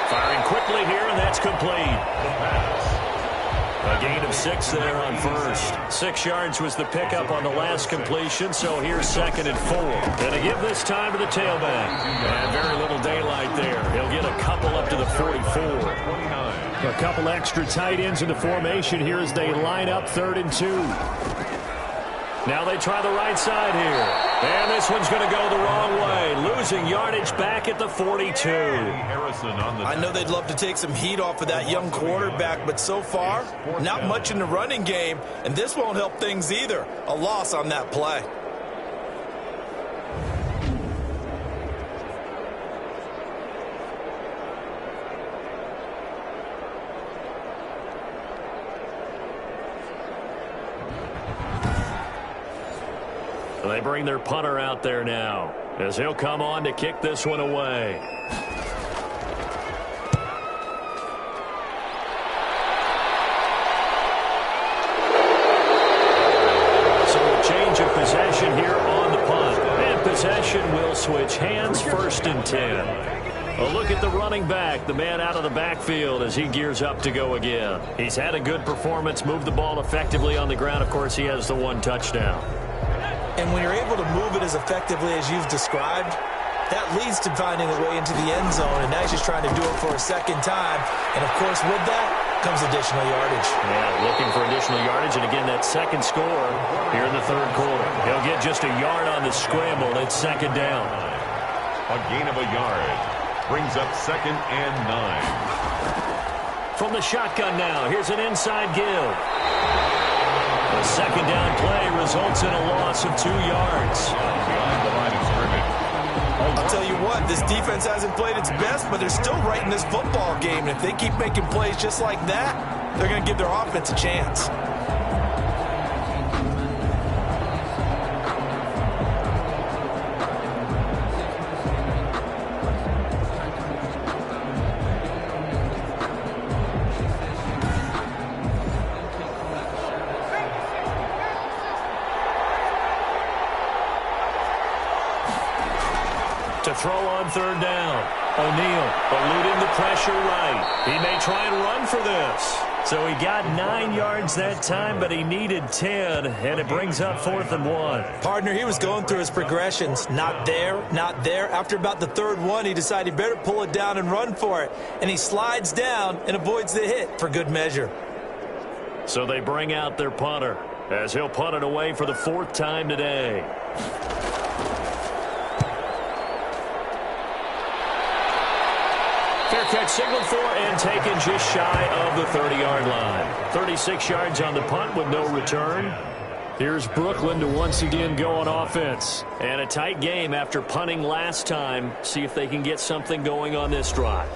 A: Firing quickly here, and that's complete. A gain of of 6 there on first. 6 yards was the pickup on the last completion, so here's 2nd and 4. Going to give this time to the tailback. And very little daylight there. He'll get a couple up to the 44. A couple extra tight ends in the formation here as they line up 3rd and 2. Now they try the right side here. And this one's going to go the wrong way. Losing yardage back at the 42.
B: I know they'd love to take some heat off of that young quarterback, but so far, not much in the running game, and this won't help things either. A loss on that play.
A: They bring their punter out there now as he'll come on to kick this one away. So a change of possession here on the punt. And possession will switch hands, 1st and 10. A look at the running back, the man out of the backfield as he gears up to go again. He's had a good performance, moved the ball effectively on the ground. Of course, he has the 1 touchdown.
B: And when you're able to move it as effectively as you've described, that leads to finding a way into the end zone, and now he's just trying to do it for a 2nd time. And, of course, with that comes additional yardage.
A: Yeah, looking for additional yardage, and again, that 2nd score here in the 3rd quarter. He'll get just a yard on the scramble. It's 2nd down.
C: A gain of a yard brings up 2nd and 9.
A: From the shotgun now, here's an inside give. The 2nd down play results in a loss of 2 yards.
C: Behind the line of scrimmage.
B: I'll tell you what, this defense hasn't played its best, but they're still right in this football game. And if they keep making plays just like that, they're going to give their offense a chance.
A: To throw on 3rd down. O'Neal eluding the pressure right. He may try and run for this. So he got 9 yards that time, but he needed 10, and it brings up 4th and 1.
B: Partner, he was going through his progressions. Not there, not there. After about the 3rd one, he decided he better pull it down and run for it. And he slides down and avoids the hit for good measure.
A: So they bring out their punter as he'll punt it away for the 4th time today. Fair catch signaled for and taken just shy of the 30-yard line. 36 yards on the punt with no return. Here's Brooklyn to once again go on offense. And a tight game after punting last time. See if they can get something going on this drive.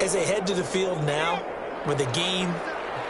B: As they head to the field now, with the game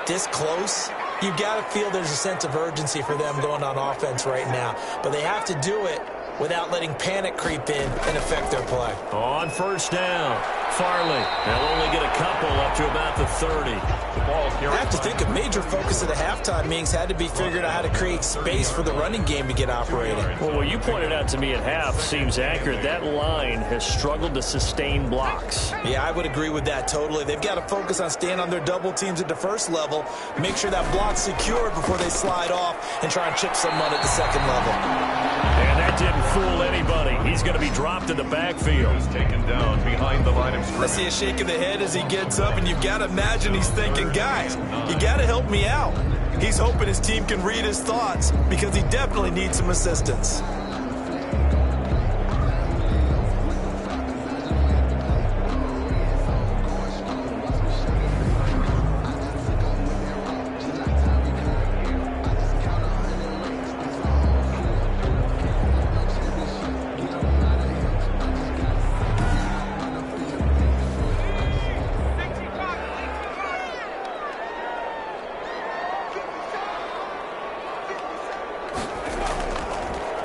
B: this close, you've got to feel there's a sense of urgency for them going on offense right now. But they have to do it without letting panic creep in and affect their play.
A: On 1st down, Farley. They'll only get a couple up to about the 30.
C: The ball
B: I have to think a major focus of the halftime meetings had to be figuring out how to create space for the running game to get operating.
A: Well, what you pointed out to me at half seems accurate. That line has struggled to sustain blocks.
B: Yeah, I would agree with that totally. They've got to focus on staying on their double teams at the 1st level, make sure that block's secured before they slide off and try and chip someone at the 2nd level.
A: And that didn't fool anybody. He's going to be dropped in the backfield.
C: is taken down behind the line of
B: I
C: scrimmage.
B: see a shake of the head as he gets up, and you've got to imagine he's thinking, guys, you got to help me out. He's hoping his team can read his thoughts because he definitely needs some assistance.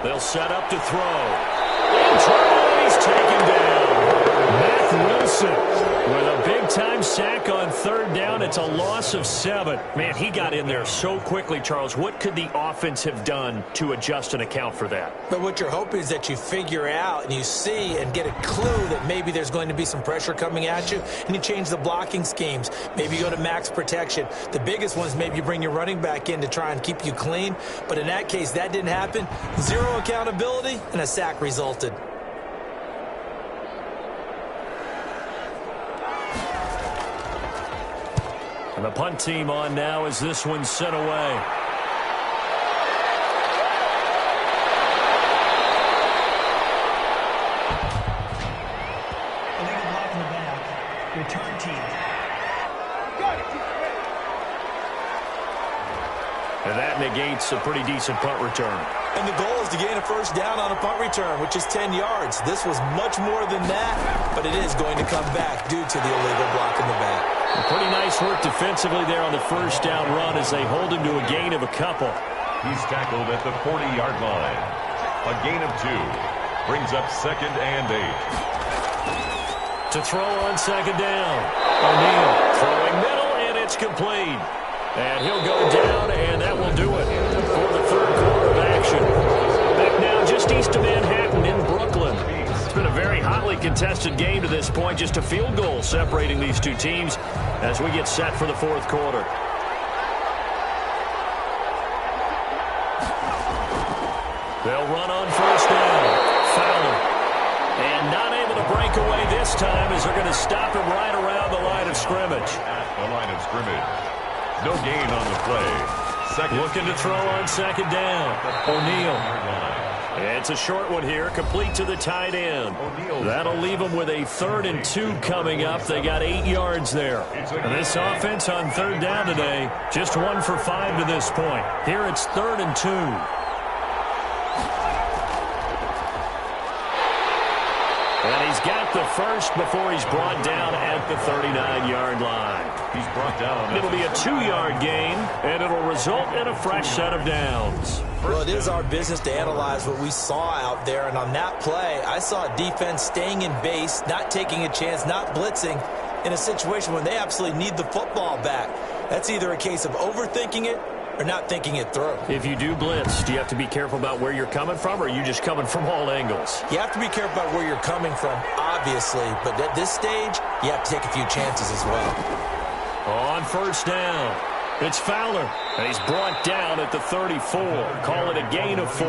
A: They'll set up to throw. And he's taken down. Matt Ferguson with a big-time sack on third down. It's a loss of 7. Man, he got in there so quickly, Charles. What could the offense have done to adjust and account for that?
B: But what you're hoping is that you figure out and you see and get a clue that maybe there's going to be some pressure coming at you, and you change the blocking schemes. Maybe you go to max protection. The biggest one is maybe you bring your running back in to try and keep you clean. But in that case, that didn't happen. 0 accountability, and a sack resulted.
A: And the punt team on now as this one's sent away.
E: Illegal block in the back. Return team.
A: And that negates a pretty decent punt return.
B: And the goal is to gain a first down on a punt return, which is 10 yards. This was much more than that, but it is going to come back due to the illegal block in the back.
A: Pretty nice work defensively there on the first down run as they hold him to a gain of a couple.
C: He's tackled at the 40-yard line. A gain of 2. Brings up 2nd and 8.
A: To throw on second down. O'Neal throwing middle, and it's complete. And he'll go down, and that will do it for the third quarter of action. Back now just east of Manhattan in Brooklyn. It's been a very hotly contested game to this point. Just a field goal separating these two teams as we get set for the fourth quarter. They'll run on first down. Fowler. And not able to break away this time as they're going to stop him right around the line of scrimmage.
C: At the line of scrimmage. No gain on the play.
A: Looking to throw on second down. O'Neal. It's a short one here, complete to the tight end. That'll leave them with a 3rd and 2 coming up. They got 8 yards there. And this offense on third down today, just 1 for 5 to this point. Here it's 3rd and 2. And he's got the first before he's brought down at the 39-yard line.
C: He's brought down.
A: It'll be a 2-yard gain, and it'll result in a fresh set of downs.
B: Well, it is our business to analyze what we saw out there, and on that play, I saw defense staying in base, not taking a chance, not blitzing in a situation when they absolutely need the football back. That's either a case of overthinking it or not thinking it through.
A: If you do blitz, do you have to be careful about where you're coming from, or are you just coming from all angles?
B: You have to be careful about where you're coming from, obviously, but at this stage, you have to take a few chances as well.
A: On first down, it's Fowler, and he's brought down at the 34. Call it a gain of 4.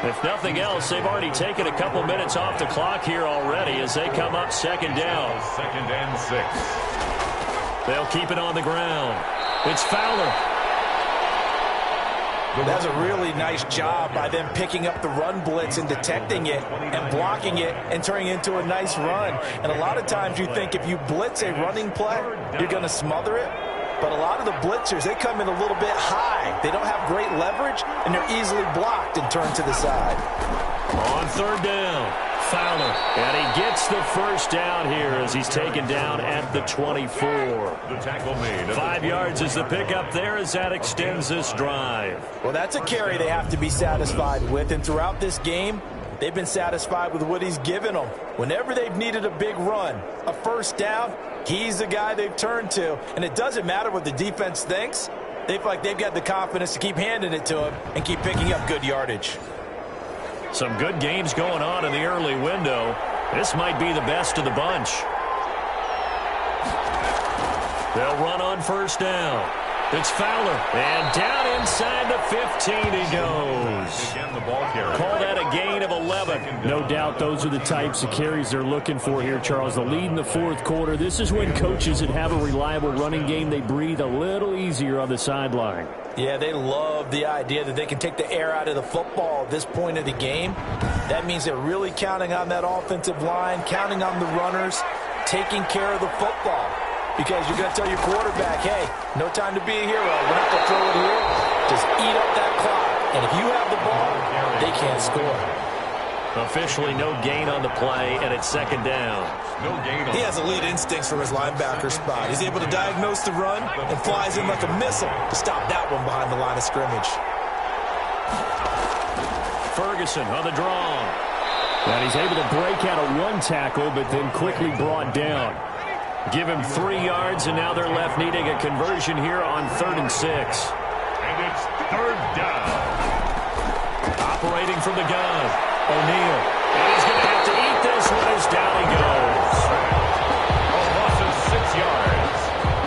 A: If nothing else, they've already taken a couple minutes off the clock here already as they come up second down.
C: 2nd and 6.
A: They'll keep it on the ground. It's Fowler.
B: That's a really nice job by them picking up the run blitz and detecting it and blocking it and turning it into a nice run. And a lot of times you think if you blitz a running play, you're going to smother it. But a lot of the blitzers, they come in a little bit high. They don't have great leverage, and they're easily blocked and turned to the side.
A: On third down, Fowler. And he gets the first down here as he's taken down at the 24.
C: The tackle made.
A: 5 yards is the pickup there as that extends this drive.
B: Well, that's a carry they have to be satisfied with. And throughout this game, they've been satisfied with what he's given them. Whenever they've needed a big run, a first down, he's the guy they've turned to. And it doesn't matter what the defense thinks. They feel like they've got the confidence to keep handing it to him and keep picking up good yardage.
A: Some good games going on in the early window. This might be the best of the bunch. They'll run on first down. It's Fowler. And down inside the 15 he goes.
C: Again, the ball carrier.
A: Call that a gain of 11.
F: No doubt those are the types of carries they're looking for here, Charles. The lead in the fourth quarter. This is when coaches that have a reliable running game, they breathe a little easier on the sideline.
B: Yeah, they love the idea that they can take the air out of the football at this point of the game. That means they're really counting on that offensive line, counting on the runners, taking care of the football. Because you're going to tell your quarterback, hey, no time to be a hero. We're not going to throw it here. Just eat up that clock. And if you have the ball, they can't score.
A: Officially no gain on the play, and it's second down.
C: No gain.
B: He has elite instincts from his linebacker spot. He's able to diagnose the run and flies in like a missile to stop that one behind the line of scrimmage.
A: Ferguson on the draw.
F: And he's able to break out of one tackle, but then quickly brought down. Give him 3 yards, and now they're left needing a conversion here on 3rd and 6.
C: And it's 3rd down.
F: Operating from the gun, O'Neal. And he's going to have to eat this one as down he goes.
C: A loss of 6 yards.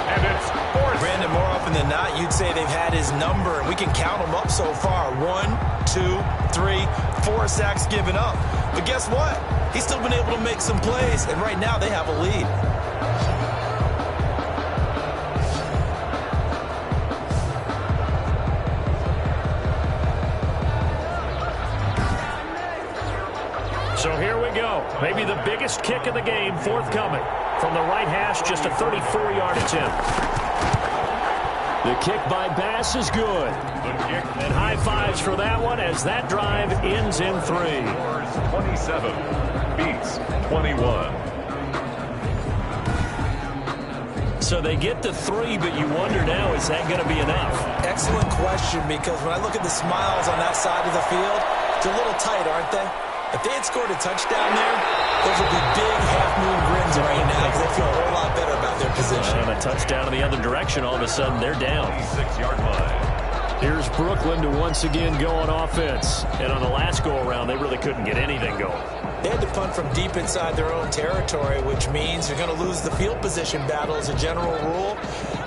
C: And it's 4th.
B: Brandon, more often than not, you'd say they've had his number, and we can count them up so far. 1, 2, 3, 4 sacks given up. But guess what? He's still been able to make some plays, and right now they have a lead.
F: So here we go. Maybe the biggest kick of the game forthcoming. From the right hash, just a 34-yard attempt. The kick by Bass is good. And high fives for that one as that drive ends in 3.
C: 27 beats 21.
B: So they get to 3, but you wonder now, is that going to be enough? Excellent question, because when I look at the smiles on that side of the field, it's a little tight, aren't they? If they had scored a touchdown there, those would be big half-moon grins right now because they feel a whole lot better about their position.
F: And a touchdown in the other direction, all of a sudden they're down.
C: 6-yard line.
F: Here's Brooklyn to once again go on offense. And on the last go-around, they really couldn't get anything going.
B: They had to punt from deep inside their own territory, which means you're going to lose the field position battle as a general rule.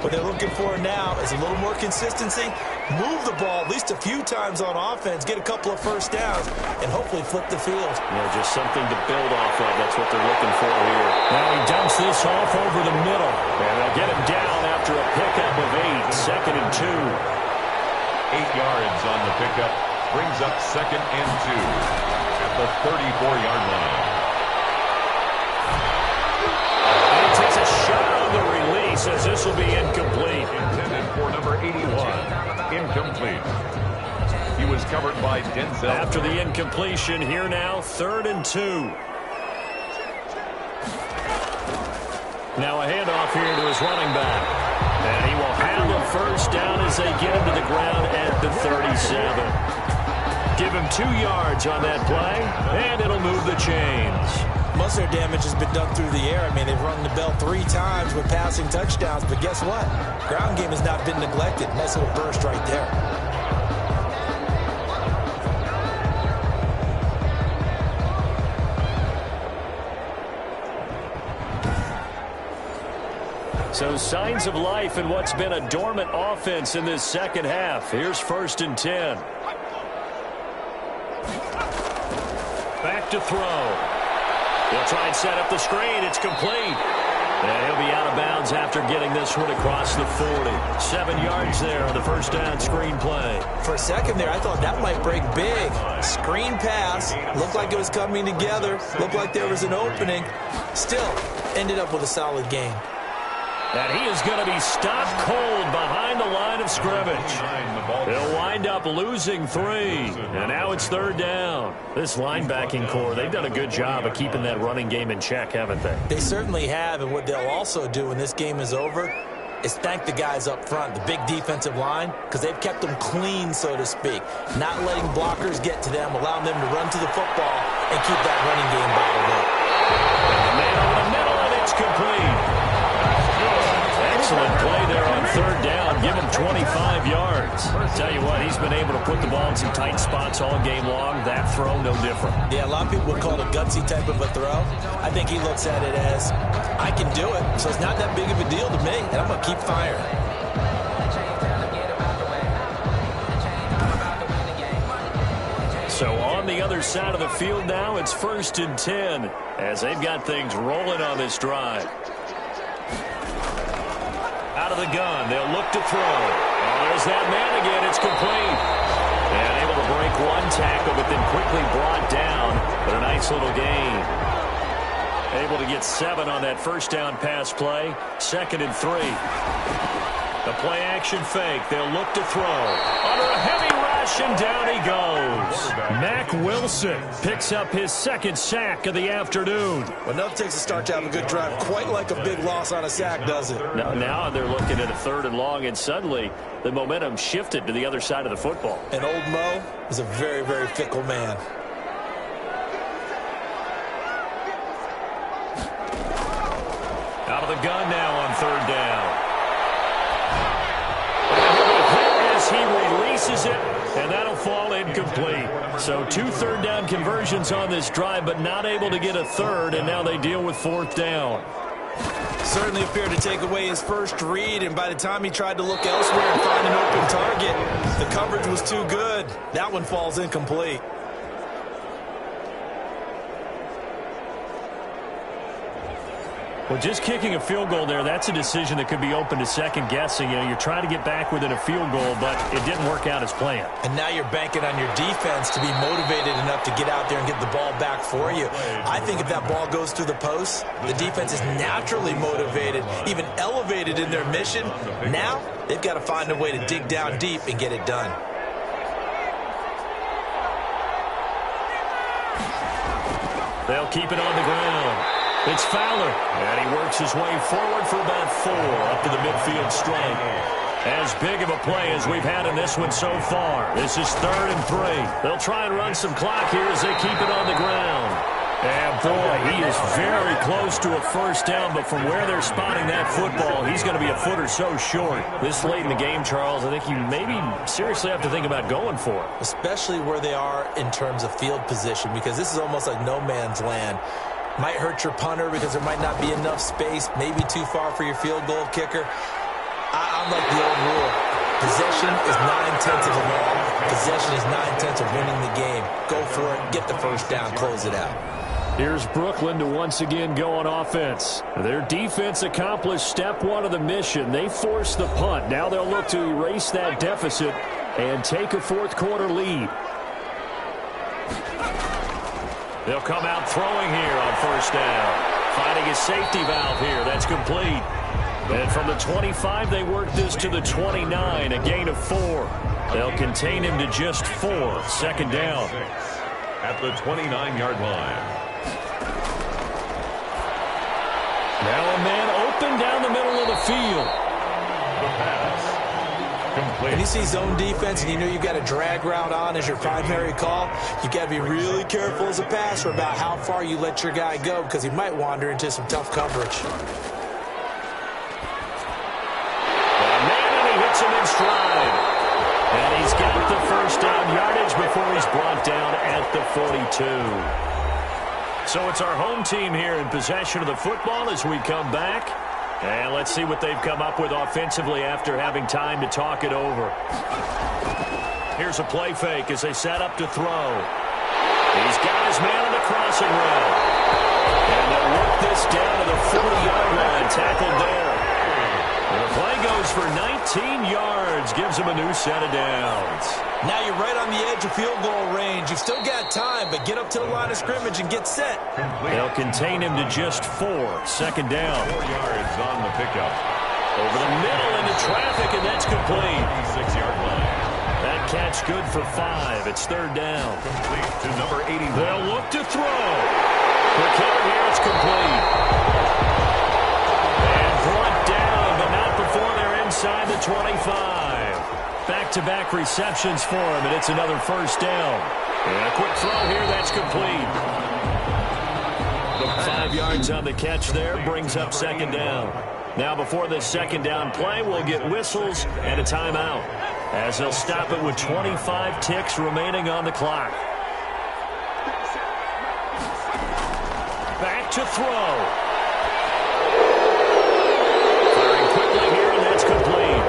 B: What they're looking for now is a little more consistency, move the ball at least a few times on offense, get a couple of first downs, and hopefully flip the field.
F: Yeah, just something to build off of. That's what they're looking for here. Now he dumps this off over the middle. And they'll get him down after a pickup of 8, 2nd and 2.
C: 8 yards on the pickup. Brings up 2nd and 2 at the 34-yard line.
F: And he takes a shot on the release as this will be incomplete.
C: Intended for number 81. Incomplete. He was covered by Denzel.
F: After the incompletion, here now, 3rd and 2. Now a handoff here to his running back. And he will handle first down as they get him to the ground at the 37. Give him 2 yards on that play, and it'll move the chains.
B: Most of their damage has been done through the air. I mean, they've rung the bell 3 times with passing touchdowns, but guess what? Ground game has not been neglected. Nice little burst right there.
F: So signs of life in what's been a dormant offense in this second half. Here's 1st and 10. Back to throw. He'll try and set up the screen. It's complete. And he'll be out of bounds after getting this one across the 40. 7 yards there on the first down screen play.
B: For a second there, I thought that might break big. Screen pass. Looked like it was coming together. Looked like there was an opening. Still, ended up with a solid game.
F: And he is going to be stopped cold behind the line of scrimmage. They'll wind up losing 3. And now it's 3rd down. This linebacking core, they've done a good job of keeping that running game in check, haven't they?
B: They certainly have, and what they'll also do when this game is over is thank the guys up front, the big defensive line, because they've kept them clean, so to speak. Not letting blockers get to them, allowing them to run to the football and keep that running game bottled up.
F: Man over the middle, and it's complete. Excellent play there on 3rd down. Give him 25 yards. Tell you what, he's been able to put the ball in some tight spots all game long. That throw, no different.
B: Yeah, a lot of people would call it a gutsy type of a throw. I think he looks at it as, I can do it, so it's not that big of a deal to me, and I'm going to keep firing.
F: So on the other side of the field now, it's 1st and 10 as they've got things rolling on this drive. Out of the gun, they'll look to throw. Oh, there's that man again. It's complete. And able to break one tackle, but then quickly brought down. But a nice little gain. Able to get 7 on that first down pass play. 2nd and 3. The play action fake. They'll look to throw. Under a heavy rush, and down he goes. Mack Wilson picks up his 2nd sack of the afternoon.
B: Well, nothing takes a start to have a good drive quite like a big loss on a sack, does it?
F: Now they're looking at a 3rd and long, and suddenly the momentum shifted to the other side of the football.
B: And old Mo is a very, very fickle man.
F: gun now on third down. And he'll be hit as he releases it, and that'll fall incomplete. So 2 third-down conversions on this drive, but not able to get a third, and now they deal with fourth down.
B: Certainly appeared to take away his first read, and by the time he tried to look elsewhere and find an open target, the coverage was too good. That one falls incomplete.
F: Well, just kicking a field goal there, that's a decision that could be open to second guessing. You know, you're trying to get back within a field goal, but it didn't work out as planned.
B: And now you're banking on your defense to be motivated enough to get out there and get the ball back for you. I think if that ball goes through the post, the defense is naturally motivated, even elevated in their mission. Now they've got to find a way to dig down deep and get it done.
F: They'll keep it on the ground. It's Fowler, and he works his way forward for about 4 up to the midfield stripe. As big of a play as we've had in this one so far. This is 3rd and 3. They'll try and run some clock here as they keep it on the ground. And, boy, he is very close to a first down, but from where they're spotting that football, he's going to be a foot or so short. This late in the game, Charles, I think you maybe seriously have to think about going for it.
B: Especially where they are in terms of field position, because this is almost like no man's land. Might hurt your punter because there might not be enough space, maybe too far for your field goal kicker. I'm like the old rule. Possession is 9/10 of the ball. Possession is 9/10 of winning the game. Go for it, get the first down, close it out.
F: Here's Brooklyn to once again go on offense. Their defense accomplished step 1 of the mission. They forced the punt. Now they'll look to erase that deficit and take a fourth quarter lead. They'll come out throwing here on first down. Finding a safety valve here. That's complete. And from the 25, they work this to the 29, a gain of 4. They'll contain him to just 4. Second down.
C: At the 29-yard line.
F: Now a man open down the middle of the field.
C: The pass. Complete.
B: When you see zone defense and you know you've got a drag route on as your primary call, you've got to be really careful as a passer about how far you let your guy go because he might wander into some tough coverage.
F: And he hits him in stride. And he's got the first down yardage before he's brought down at the 42. So it's our home team here in possession of the football as we come back. And let's see what they've come up with offensively after having time to talk it over. Here's a play fake as they set up to throw. He's got his man on the crossing route. And they'll work this down to the 40-yard line, tackled there. And the play goes for 19 yards, gives him a new set of downs.
B: Now you're right on the edge of field goal range. You've still got time, but get up to the line of scrimmage and get set.
F: They'll contain him to just 4. Second down.
C: 4 yards on the pickup.
F: Over the middle into traffic, and that's complete.
C: 6-yard line.
F: That catch good for 5. It's third down.
C: Complete to number 81.
F: They'll look to throw. Quick hitter here, it's complete. And brought down, but not before they're inside the 25. Back-to-back receptions for him, and it's another first down. And a quick throw here, that's complete. 5 yards on the catch there, brings up second down. Now before this second down play, we'll get whistles and a timeout, as they'll stop it with 25 ticks remaining on the clock. Back to throw. Firing quickly here, and that's complete.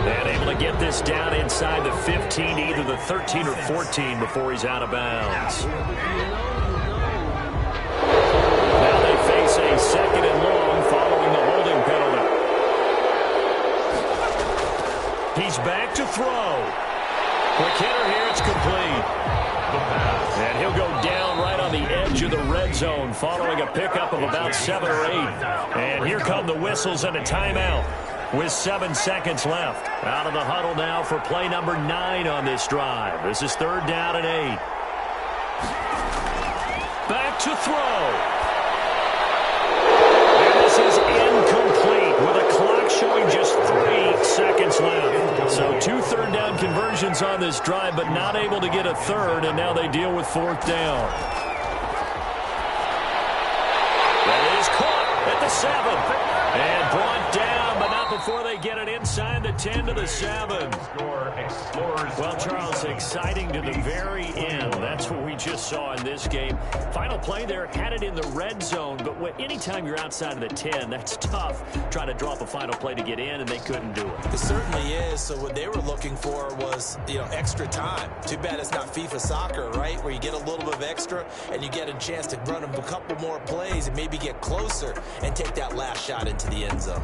F: And able to get this down inside the 15, either the 13 or 14 before he's out of bounds. Now they face a second and long following the holding penalty. He's back to throw. Quick hitter here, it's complete. And he'll go down right on the edge of the red zone following a pickup of about 7 or 8. And here come the whistles and a timeout with 7 seconds left. Out of the huddle now for play number 9 on this drive. This is third down and 8. Back to throw. And this is incomplete with a clock showing just 3 seconds left. So 2 third down conversions on this drive, but not able to get a third, and now they deal with fourth down. That is caught at the 7. And brought down, but not before they get it inside the 10 to the 7. Well, Charles, exciting to the very end. That's what we just saw in this game. Final play there, had it in the red zone, but anytime you're outside of the 10, that's tough trying to drop a final play to get in, and they couldn't do it.
B: It certainly is. So what they were looking for was, extra time. Too bad it's not FIFA soccer, right, where you get a little bit of extra and you get a chance to run a couple more plays and maybe get closer and take that last shot into the end zone.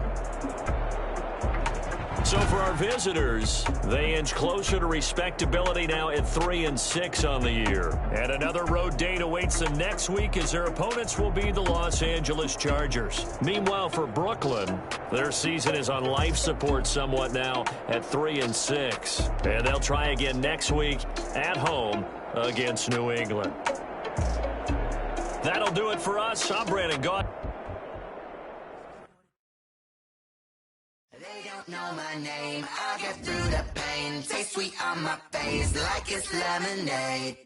F: So for our visitors, they inch closer to respectability now at 3-6 on the year. And another road date awaits them next week as their opponents will be the Los Angeles Chargers. Meanwhile, for Brooklyn, their season is on life support somewhat now at 3-6. And they'll try again next week at home against New England. That'll do it for us. I'm Brandon Gott.
G: They don't know my name, I'll get through the pain. Taste sweet on my face like it's lemonade.